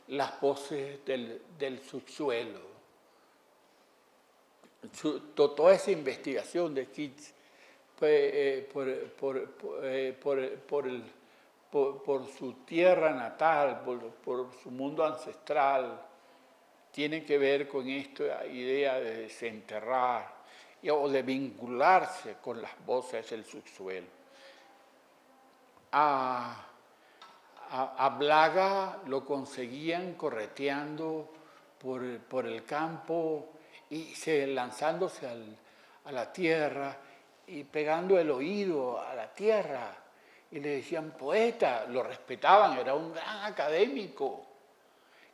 las voces del subsuelo. Toda esa investigación de Keats por su tierra natal, por su mundo ancestral, tiene que ver con esta idea de desenterrar o de vincularse con las voces del subsuelo. A Blaga lo conseguían correteando por el campo y lanzándose a la tierra y pegando el oído a la tierra. Y le decían poeta, lo respetaban, era un gran académico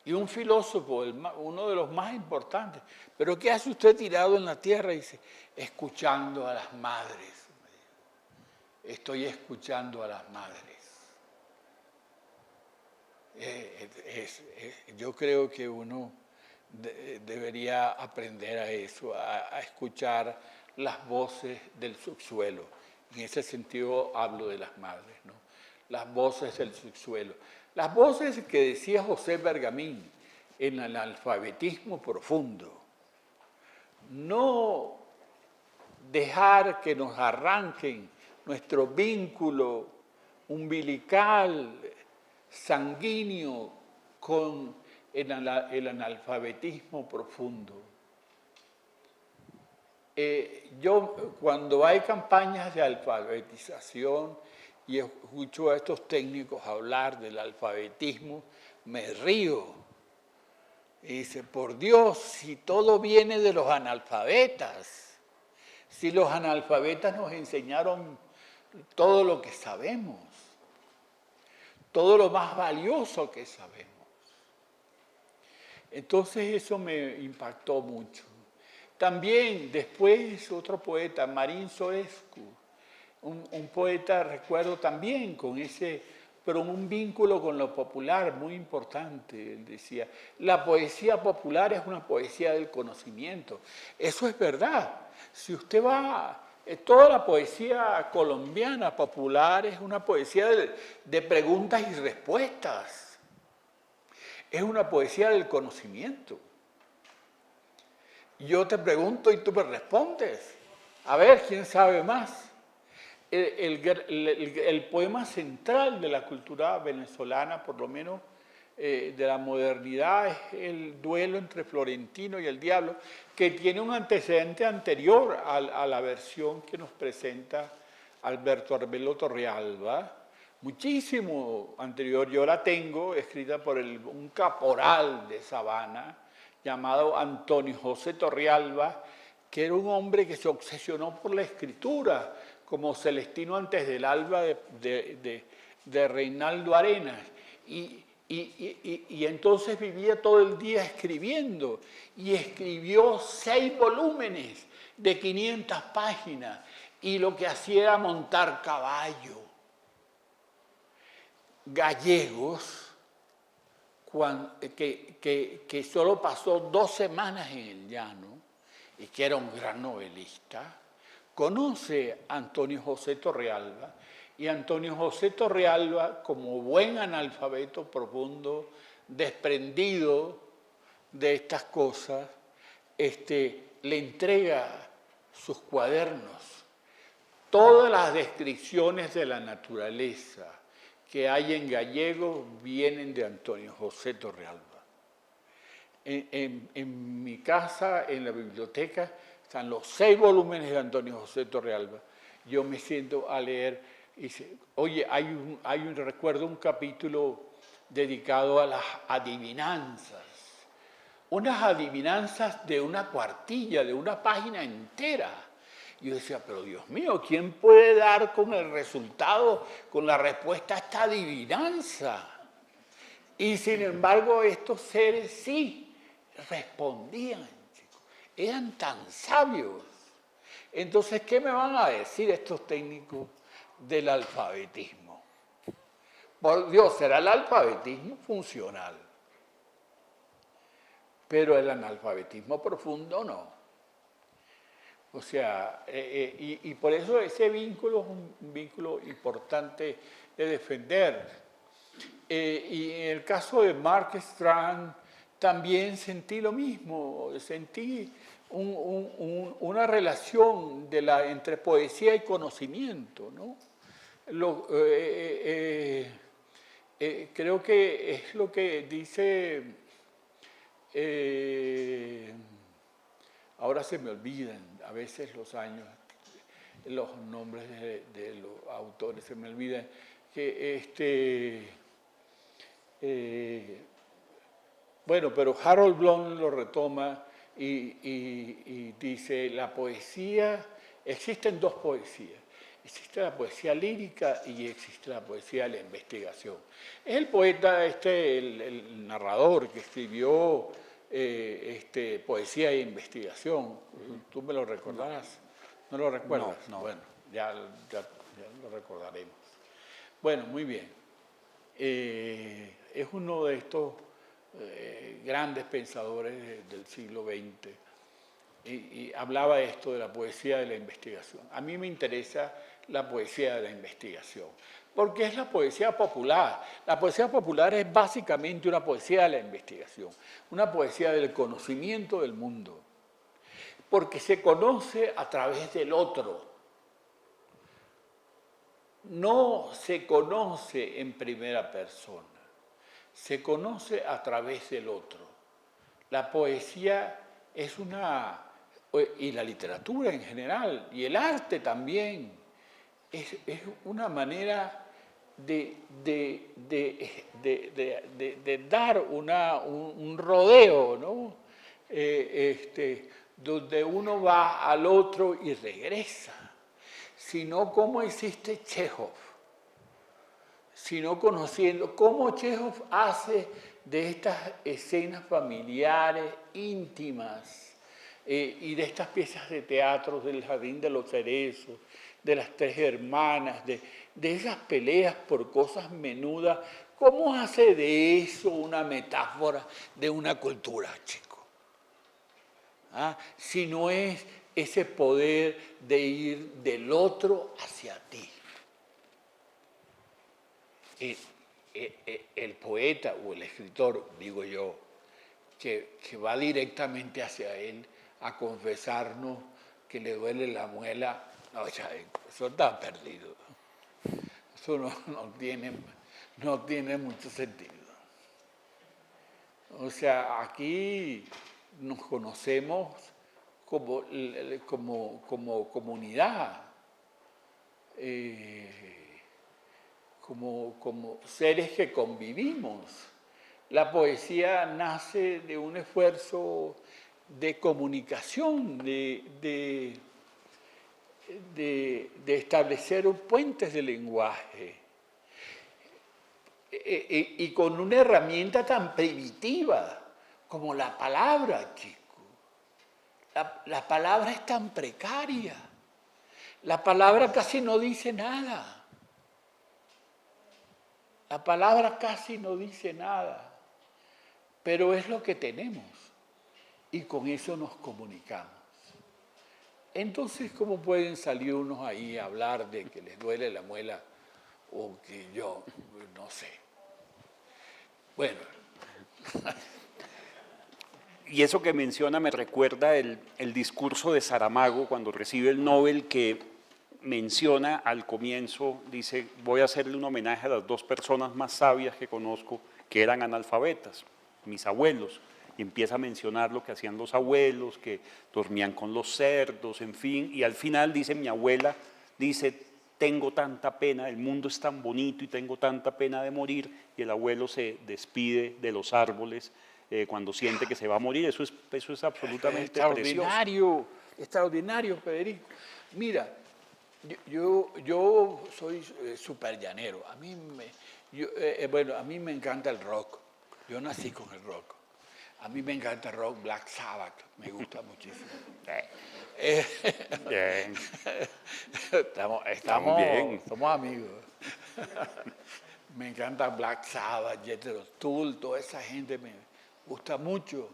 y un filósofo, uno de los más importantes. Pero ¿qué hace usted tirado en la tierra? Y dice, escuchando a las madres. Estoy escuchando a las madres. Yo creo que uno debería aprender a eso, a escuchar las voces del subsuelo. En ese sentido hablo de las madres, ¿no? Las voces del subsuelo. Las voces que decía José Bergamín en el alfabetismo profundo. No dejar que nos arranquen nuestro vínculo umbilical, sanguíneo, con el analfabetismo profundo. Cuando hay campañas de alfabetización y escucho a estos técnicos hablar del alfabetismo, me río. Y dice, por Dios, si todo viene de los analfabetas, si los analfabetas nos enseñaron todo lo que sabemos, todo lo más valioso que sabemos. Entonces eso me impactó mucho. También después otro poeta, Marin Soescu, un poeta, recuerdo también con pero un vínculo con lo popular muy importante. Él decía, la poesía popular es una poesía del conocimiento. Eso es verdad. Si usted va, toda la poesía colombiana popular es una poesía de preguntas y respuestas. Es una poesía del conocimiento. Yo te pregunto y tú me respondes. A ver, ¿quién sabe más? El poema central de la cultura venezolana, por lo menos de la modernidad, es el duelo entre Florentino y el Diablo, que tiene un antecedente anterior a la versión que nos presenta Alberto Arbelo Torrealba, muchísimo anterior. Yo la tengo escrita por un caporal de Sabana, llamado Antonio José Torrealba, que era un hombre que se obsesionó por la escritura, como Celestino antes del alba de Reinaldo Arenas. Y entonces vivía todo el día escribiendo, y escribió 6 volúmenes de 500 páginas, y lo que hacía era montar caballo. Gallegos, que solo pasó 2 semanas en el llano y que era un gran novelista, conoce a Antonio José Torrealba, y Antonio José Torrealba, como buen analfabeto profundo, desprendido de estas cosas, le entrega sus cuadernos. Todas las descripciones de la naturaleza que hay en gallego vienen de Antonio José Torrealba. En mi casa, en la biblioteca, están los 6 volúmenes de Antonio José Torrealba. Yo me siento a leer y dice, oye, recuerdo un capítulo dedicado a las adivinanzas. Unas adivinanzas de una cuartilla, de una página entera. Y yo decía, pero Dios mío, ¿quién puede dar con el resultado, con la respuesta a esta adivinanza? Y sin embargo, estos seres sí respondían, chicos. Eran tan sabios. Entonces, ¿qué me van a decir estos técnicos del alfabetismo? Por Dios, será el alfabetismo funcional, pero el analfabetismo profundo no. O sea, y por eso ese vínculo es un vínculo importante de defender. Y en el caso de Mark Strand también sentí lo mismo, sentí una relación entre poesía y conocimiento, ¿no? Creo que es lo que dice, ahora se me olvidan a veces los años, los nombres de los autores se me olvidan, que bueno, pero Harold Bloom lo retoma y dice, la poesía, existen 2 poesías. Existe la poesía lírica y existe la poesía de la investigación. Es el poeta, el narrador que escribió poesía e investigación. ¿Tú me lo recordarás? ¿No lo recuerdas? No. Bueno, ya lo recordaremos. Bueno, muy bien. Es uno de estos grandes pensadores del siglo XX. Y hablaba esto de la poesía de la investigación. A mí me interesa la poesía de la investigación, porque es la poesía popular. La poesía popular es básicamente una poesía de la investigación, una poesía del conocimiento del mundo, porque se conoce a través del otro. No se conoce en primera persona, se conoce a través del otro. La poesía es y la literatura en general, y el arte también, es una manera de dar un rodeo, ¿no? Donde uno va al otro y regresa, sino cómo existe Chekhov, sino conociendo cómo Chekhov hace de estas escenas familiares, íntimas, y de estas piezas de teatro del Jardín de los Cerezos, de las Tres Hermanas, de esas peleas por cosas menudas, ¿cómo hace de eso una metáfora de una cultura, chico? ¿Ah? Si no es ese poder de ir del otro hacia ti. El poeta o el escritor, digo yo, que va directamente hacia él a confesarnos que le duele la muela, no, ya, eso está perdido. Eso no tiene mucho sentido. O sea, aquí nos conocemos como comunidad, como seres que convivimos. La poesía nace de un esfuerzo de comunicación, de establecer puentes de lenguaje, y con una herramienta tan primitiva como la palabra, chico. La palabra es tan precaria. La palabra casi no dice nada. La palabra casi no dice nada, pero es lo que tenemos y con eso nos comunicamos. Entonces, ¿cómo pueden salir unos ahí a hablar de que les duele la muela o que yo, no sé? Bueno. Y eso que menciona me recuerda el discurso de Saramago cuando recibe el Nobel, que menciona al comienzo, dice, voy a hacerle un homenaje a las dos personas más sabias que conozco que eran analfabetas, mis abuelos. Y empieza a mencionar lo que hacían los abuelos, que dormían con los cerdos, en fin. Y al final dice, mi abuela, dice, tengo tanta pena, el mundo es tan bonito y tengo tanta pena de morir. Y el abuelo se despide de los árboles cuando siente que se va a morir. Eso es absolutamente extraordinario, precioso. Extraordinario, Federico. Mira, yo soy súper llanero. A mí me encanta el rock. Yo nací con el rock. A mí me encanta el rock, Black Sabbath, me gusta muchísimo. Bien. Estamos bien. Somos amigos. Me encanta Black Sabbath, Jethro Tull, toda esa gente me gusta mucho.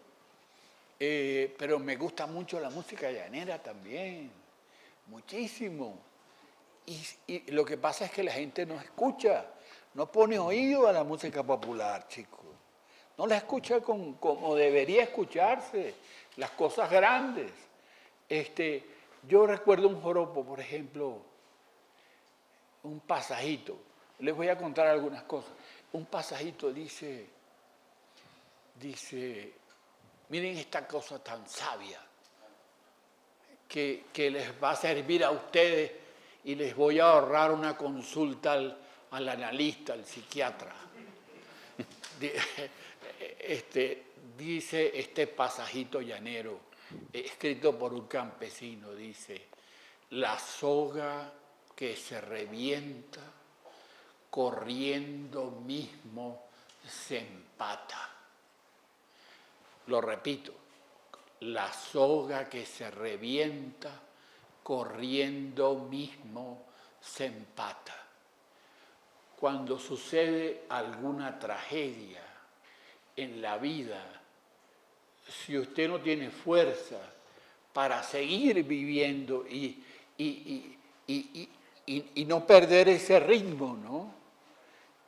Pero me gusta mucho la música llanera también, muchísimo. Y lo que pasa es que la gente no escucha, no pone oído a la música popular, chicos. No la escucha como debería escucharse, las cosas grandes. Yo recuerdo un joropo, por ejemplo, un pasajito. Les voy a contar algunas cosas. Un pasajito dice, miren esta cosa tan sabia que les va a servir a ustedes y les voy a ahorrar una consulta al analista, al psiquiatra. Dice este pasajito llanero, escrito por un campesino, dice, la soga que se revienta, corriendo mismo se empata. Lo repito, la soga que se revienta, corriendo mismo se empata. Cuando sucede alguna tragedia en la vida, si usted no tiene fuerza para seguir viviendo y no perder ese ritmo, ¿no?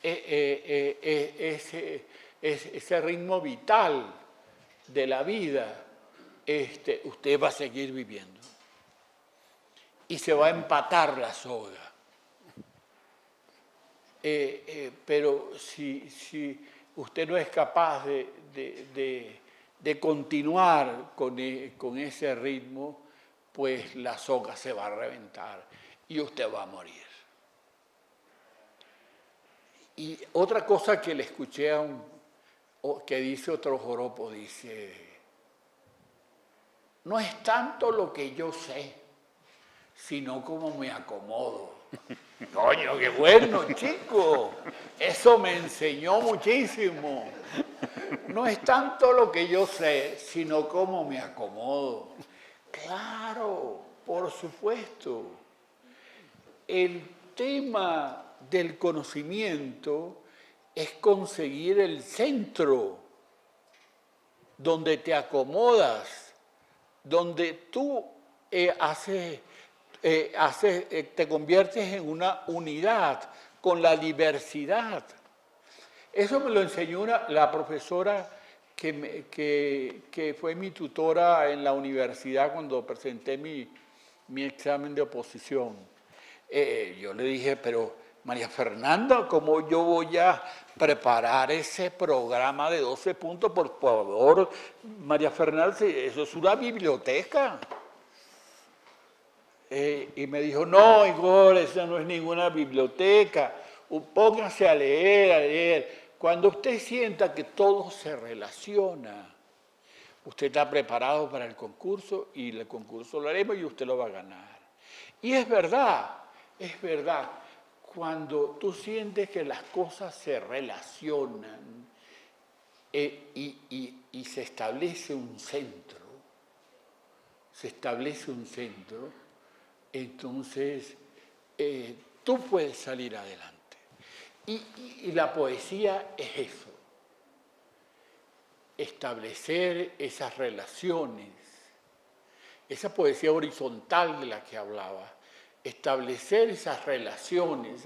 Ese ritmo vital de la vida, usted va a seguir viviendo y se va a empatar la soga. Pero si usted no es capaz de continuar con ese ritmo, pues la soga se va a reventar y usted va a morir. Y otra cosa que le escuché que dice otro joropo, dice, no es tanto lo que yo sé, sino cómo me acomodo. Coño, qué bueno, chico. Eso me enseñó muchísimo. No es tanto lo que yo sé, sino cómo me acomodo. Claro, por supuesto. El tema del conocimiento es conseguir el centro donde te acomodas, donde tú te conviertes en una unidad con la diversidad. Eso me lo enseñó la profesora que fue mi tutora en la universidad cuando presenté mi examen de oposición. Yo le dije, pero María Fernanda, ¿cómo yo voy a preparar ese programa de 12 puntos? Por favor, María Fernanda, eso es una biblioteca. Y me dijo, no, Igor, esa no es ninguna biblioteca. Póngase a leer, a leer. Cuando usted sienta que todo se relaciona, usted está preparado para el concurso y el concurso lo haremos y usted lo va a ganar. Y es verdad, cuando tú sientes que las cosas se relacionan y se establece un centro, entonces tú puedes salir adelante. Y la poesía es eso, establecer esas relaciones, esa poesía horizontal de la que hablaba, establecer esas relaciones,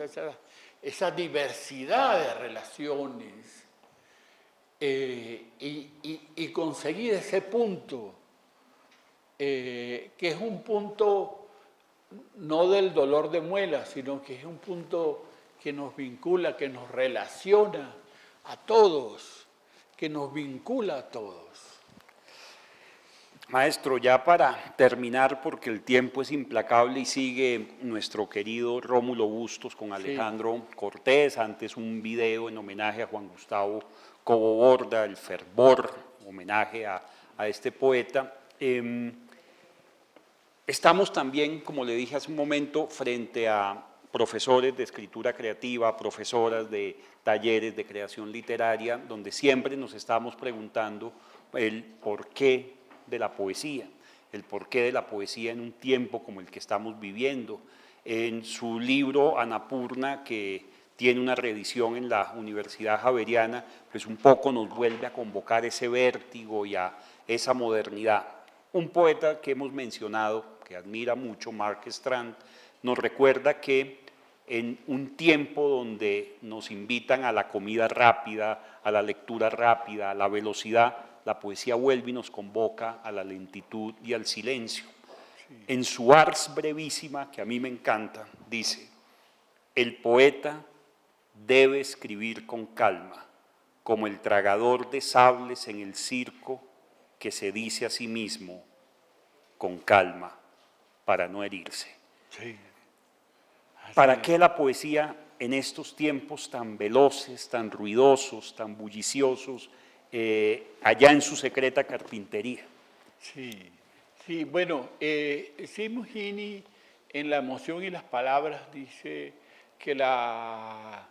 esa diversidad de relaciones y conseguir ese punto, que es un punto no del dolor de muela, sino que es un punto que nos vincula, que nos relaciona a todos, que nos vincula a todos. Maestro, ya para terminar, porque el tiempo es implacable y sigue nuestro querido Rómulo Bustos con Alejandro Cortés, antes un video en homenaje a Juan Gustavo Cobo Borda, el fervor, homenaje a este poeta. Estamos también, como le dije hace un momento, frente a profesores de escritura creativa, profesoras de talleres de creación literaria, donde siempre nos estamos preguntando el porqué de la poesía, el porqué de la poesía en un tiempo como el que estamos viviendo. En su libro Anapurna, que tiene una reedición en la Universidad Javeriana, pues un poco nos vuelve a convocar ese vértigo y a esa modernidad. Un poeta que hemos mencionado, que admira mucho, Mark Strand, nos recuerda que en un tiempo donde nos invitan a la comida rápida, a la lectura rápida, a la velocidad, la poesía vuelve y nos convoca a la lentitud y al silencio. Sí. En su Ars Brevísima, que a mí me encanta, dice, el poeta debe escribir con calma, como el tragador de sables en el circo que se dice a sí mismo, con calma, para no herirse. Sí. ¿Para qué la poesía en estos tiempos tan veloces, tan ruidosos, tan bulliciosos, allá en su secreta carpintería? Sí, bueno, Simugini en La emoción y las palabras dice que la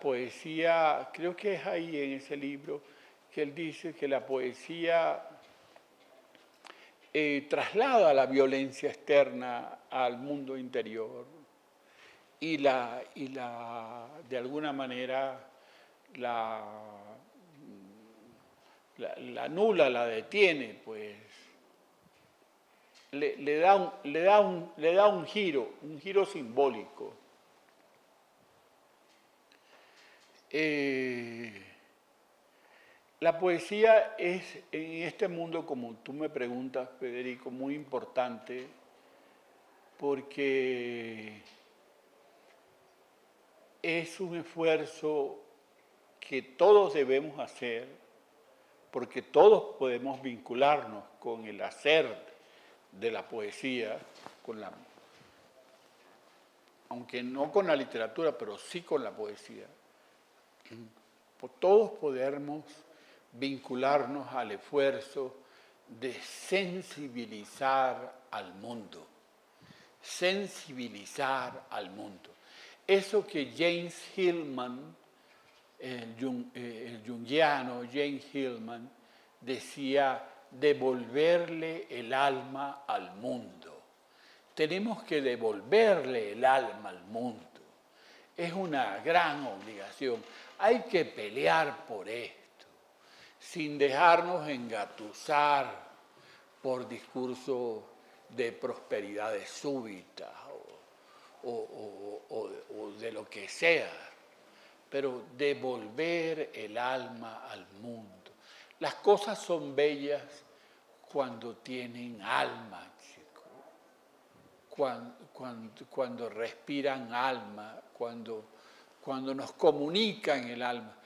poesía, creo que es ahí en ese libro, que él dice que la poesía traslada la violencia externa al mundo interior y de alguna manera la anula, la detiene, pues le da un giro simbólico. La poesía es en este mundo, como tú me preguntas, Federico, muy importante porque es un esfuerzo que todos debemos hacer, porque todos podemos vincularnos con el hacer de la poesía, aunque no con la literatura, pero sí con la poesía. Todos podemos vincularnos al esfuerzo de sensibilizar al mundo. Sensibilizar al mundo. Eso que James Hillman, el junguiano James Hillman, decía, devolverle el alma al mundo. Tenemos que devolverle el alma al mundo. Es una gran obligación. Hay que pelear por esto, sin dejarnos engatusar por discursos de prosperidades súbitas o de lo que sea, pero devolver el alma al mundo. Las cosas son bellas cuando tienen alma, chicos, cuando respiran alma, cuando nos comunican el alma.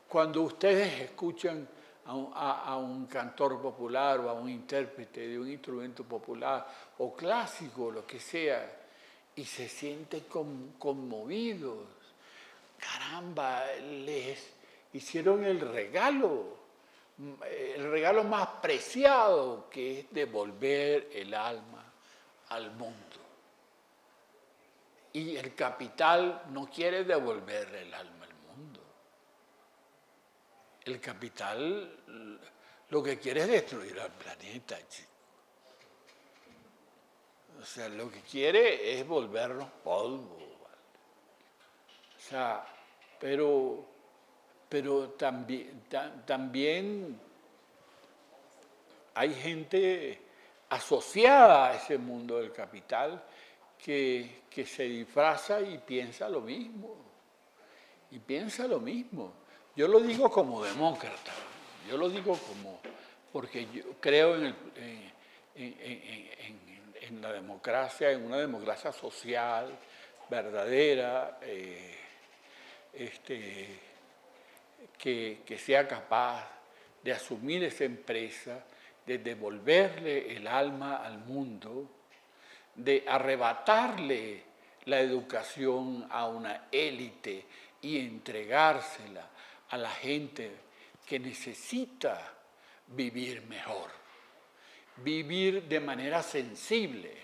Cuando ustedes escuchan a un cantor popular o a un intérprete de un instrumento popular o clásico, lo que sea, y se sienten conmovidos, caramba, les hicieron el regalo más preciado, que es devolver el alma al mundo. Y el capital no quiere devolver el alma al mundo. El capital lo que quiere es destruir al planeta, chico. O sea, lo que quiere es volvernos polvo, ¿vale? O sea, pero también hay gente asociada a ese mundo del capital que se disfraza y piensa lo mismo. Y piensa lo mismo. Yo lo digo como demócrata, yo lo digo porque yo creo en la democracia, en una democracia social, verdadera, que sea capaz de asumir esa empresa, de devolverle el alma al mundo, de arrebatarle la educación a una élite y entregársela a la gente que necesita vivir mejor, vivir de manera sensible,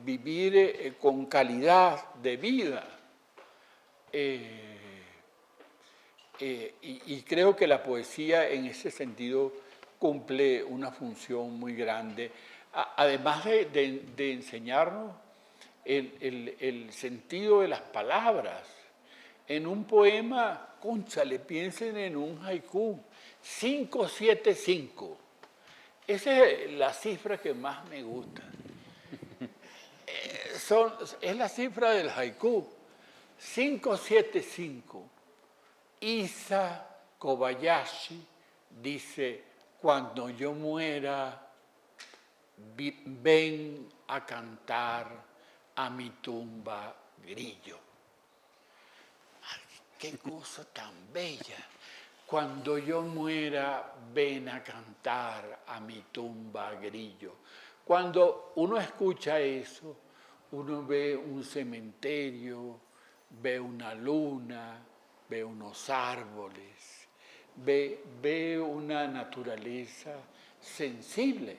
vivir con calidad de vida. Y creo que la poesía en ese sentido cumple una función muy grande, además de enseñarnos el sentido de las palabras. En un poema, cónchale, piensen en un haiku, 575. Esa es la cifra que más me gusta. Es la cifra del haiku, 575. Isa Kobayashi dice, cuando yo muera, ven a cantar a mi tumba, grillo. Ay, qué cosa tan bella. Cuando yo muera, ven a cantar a mi tumba, grillo. Cuando uno escucha eso, uno ve un cementerio, ve una luna, ve unos árboles, ve una naturaleza sensible.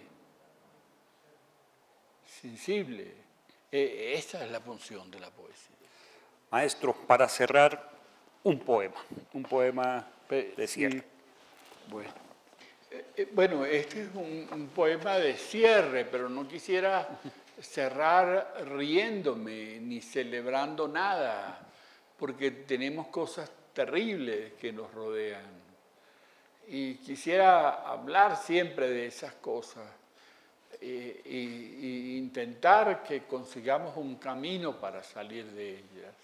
Sensible. Esa es la función de la poesía. Maestro, para cerrar, un poema de cierre. Bueno, este es un poema de cierre, pero no quisiera cerrar riéndome ni celebrando nada, porque tenemos cosas terribles que nos rodean. Y quisiera hablar siempre de esas cosas e intentar que consigamos un camino para salir de ellas.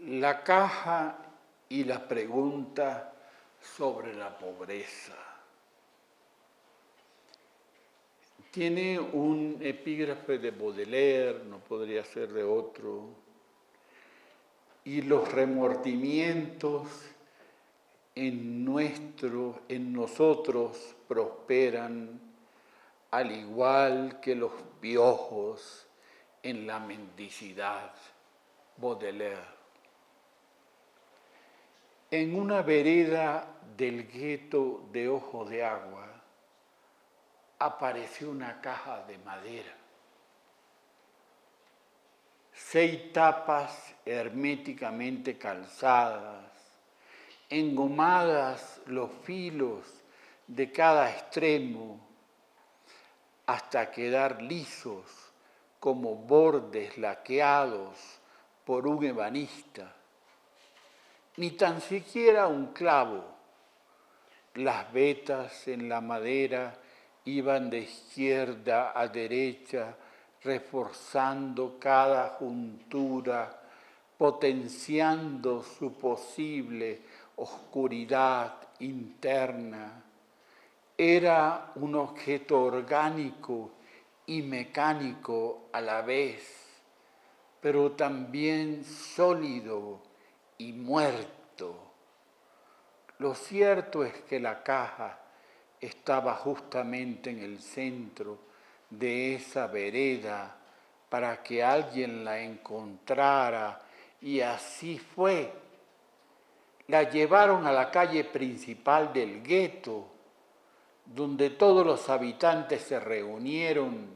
La caja y la pregunta sobre la pobreza. Tiene un epígrafe de Baudelaire, no podría ser de otro, y los remordimientos en nosotros prosperan, al igual que los piojos en la mendicidad. Baudelaire. En una vereda del gueto de Ojo de Agua apareció una caja de madera. 6 tapas herméticamente calzadas, engomadas los filos de cada extremo hasta quedar lisos como bordes laqueados por un ebanista. Ni tan siquiera un clavo. Las vetas en la madera iban de izquierda a derecha, reforzando cada juntura, potenciando su posible oscuridad interna. Era un objeto orgánico y mecánico a la vez, pero también sólido y muerto. Lo cierto es que la caja estaba justamente en el centro de esa vereda para que alguien la encontrara, y así fue. La llevaron a la calle principal del gueto, donde todos los habitantes se reunieron.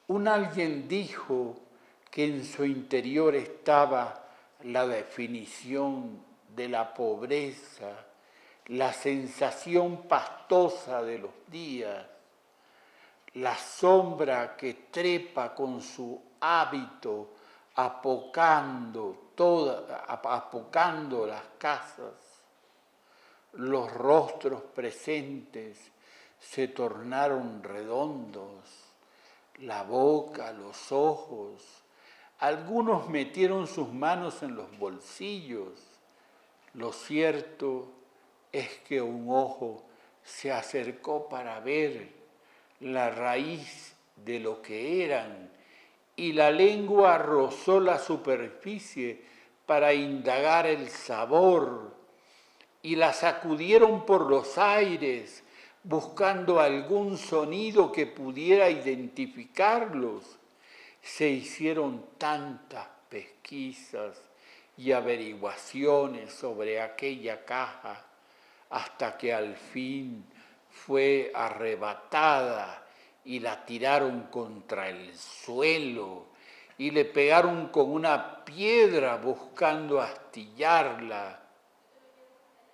Un alguien dijo que en su interior estaba la definición de la pobreza, la sensación pastosa de los días, la sombra que trepa con su hábito apocando las casas. Los rostros presentes se tornaron redondos, la boca, los ojos. Algunos metieron sus manos en los bolsillos. Lo cierto es que un ojo se acercó para ver la raíz de lo que eran, y la lengua rozó la superficie para indagar el sabor, y la sacudieron por los aires buscando algún sonido que pudiera identificarlos. Se hicieron tantas pesquisas y averiguaciones sobre aquella caja hasta que al fin fue arrebatada y la tiraron contra el suelo y le pegaron con una piedra buscando astillarla,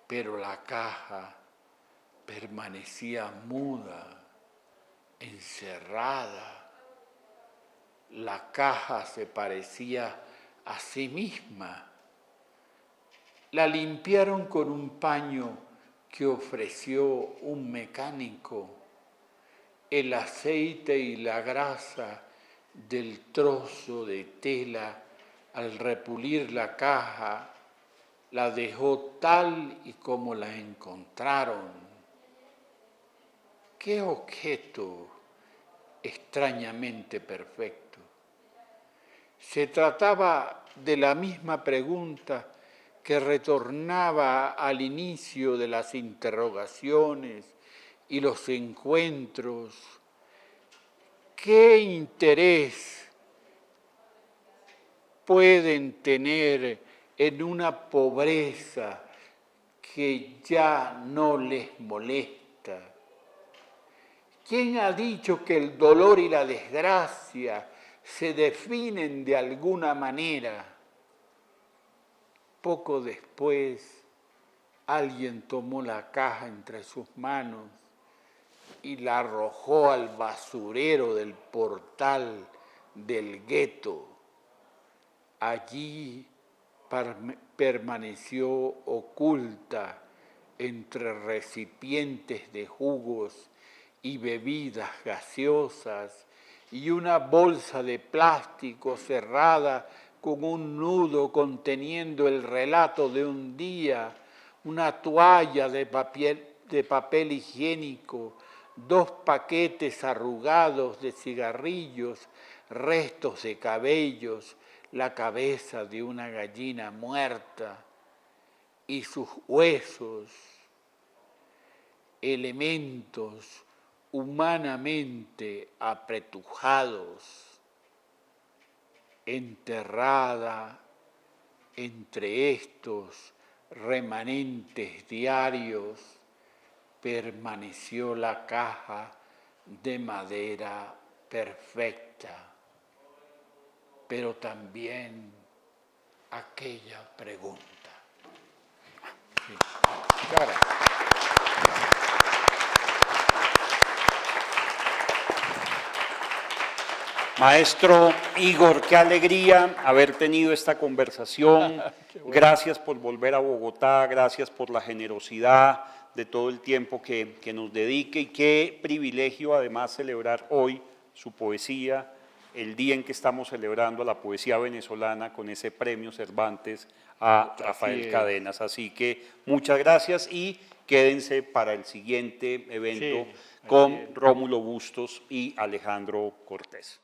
pero la caja permanecía muda, encerrada. La caja se parecía a sí misma. La limpiaron con un paño que ofreció un mecánico. El aceite y la grasa del trozo de tela, al repulir la caja, la dejó tal y como la encontraron. ¡Qué objeto extrañamente perfecto! Se trataba de la misma pregunta que retornaba al inicio de las interrogaciones y los encuentros. ¿Qué interés pueden tener en una pobreza que ya no les molesta? ¿Quién ha dicho que el dolor y la desgracia se definen de alguna manera? Poco después, alguien tomó la caja entre sus manos y la arrojó al basurero del portal del gueto. Allí permaneció oculta entre recipientes de jugos y bebidas gaseosas y una bolsa de plástico cerrada con un nudo conteniendo el relato de un día, una toalla de papel higiénico, 2 paquetes arrugados de cigarrillos, restos de cabellos, la cabeza de una gallina muerta y sus huesos, elementos humanamente apretujados, enterrada entre estos remanentes diarios, permaneció la caja de madera perfecta, pero también aquella pregunta. Sí. Muchas gracias. Maestro Igor, qué alegría haber tenido esta conversación. Bueno. Gracias por volver a Bogotá, gracias por la generosidad de todo el tiempo que nos dedique y qué privilegio además celebrar hoy su poesía, el día en que estamos celebrando a la poesía venezolana con ese premio Cervantes a Rafael Cadenas. Así que muchas gracias y quédense para el siguiente evento con Rómulo Bustos y Alejandro Cortés.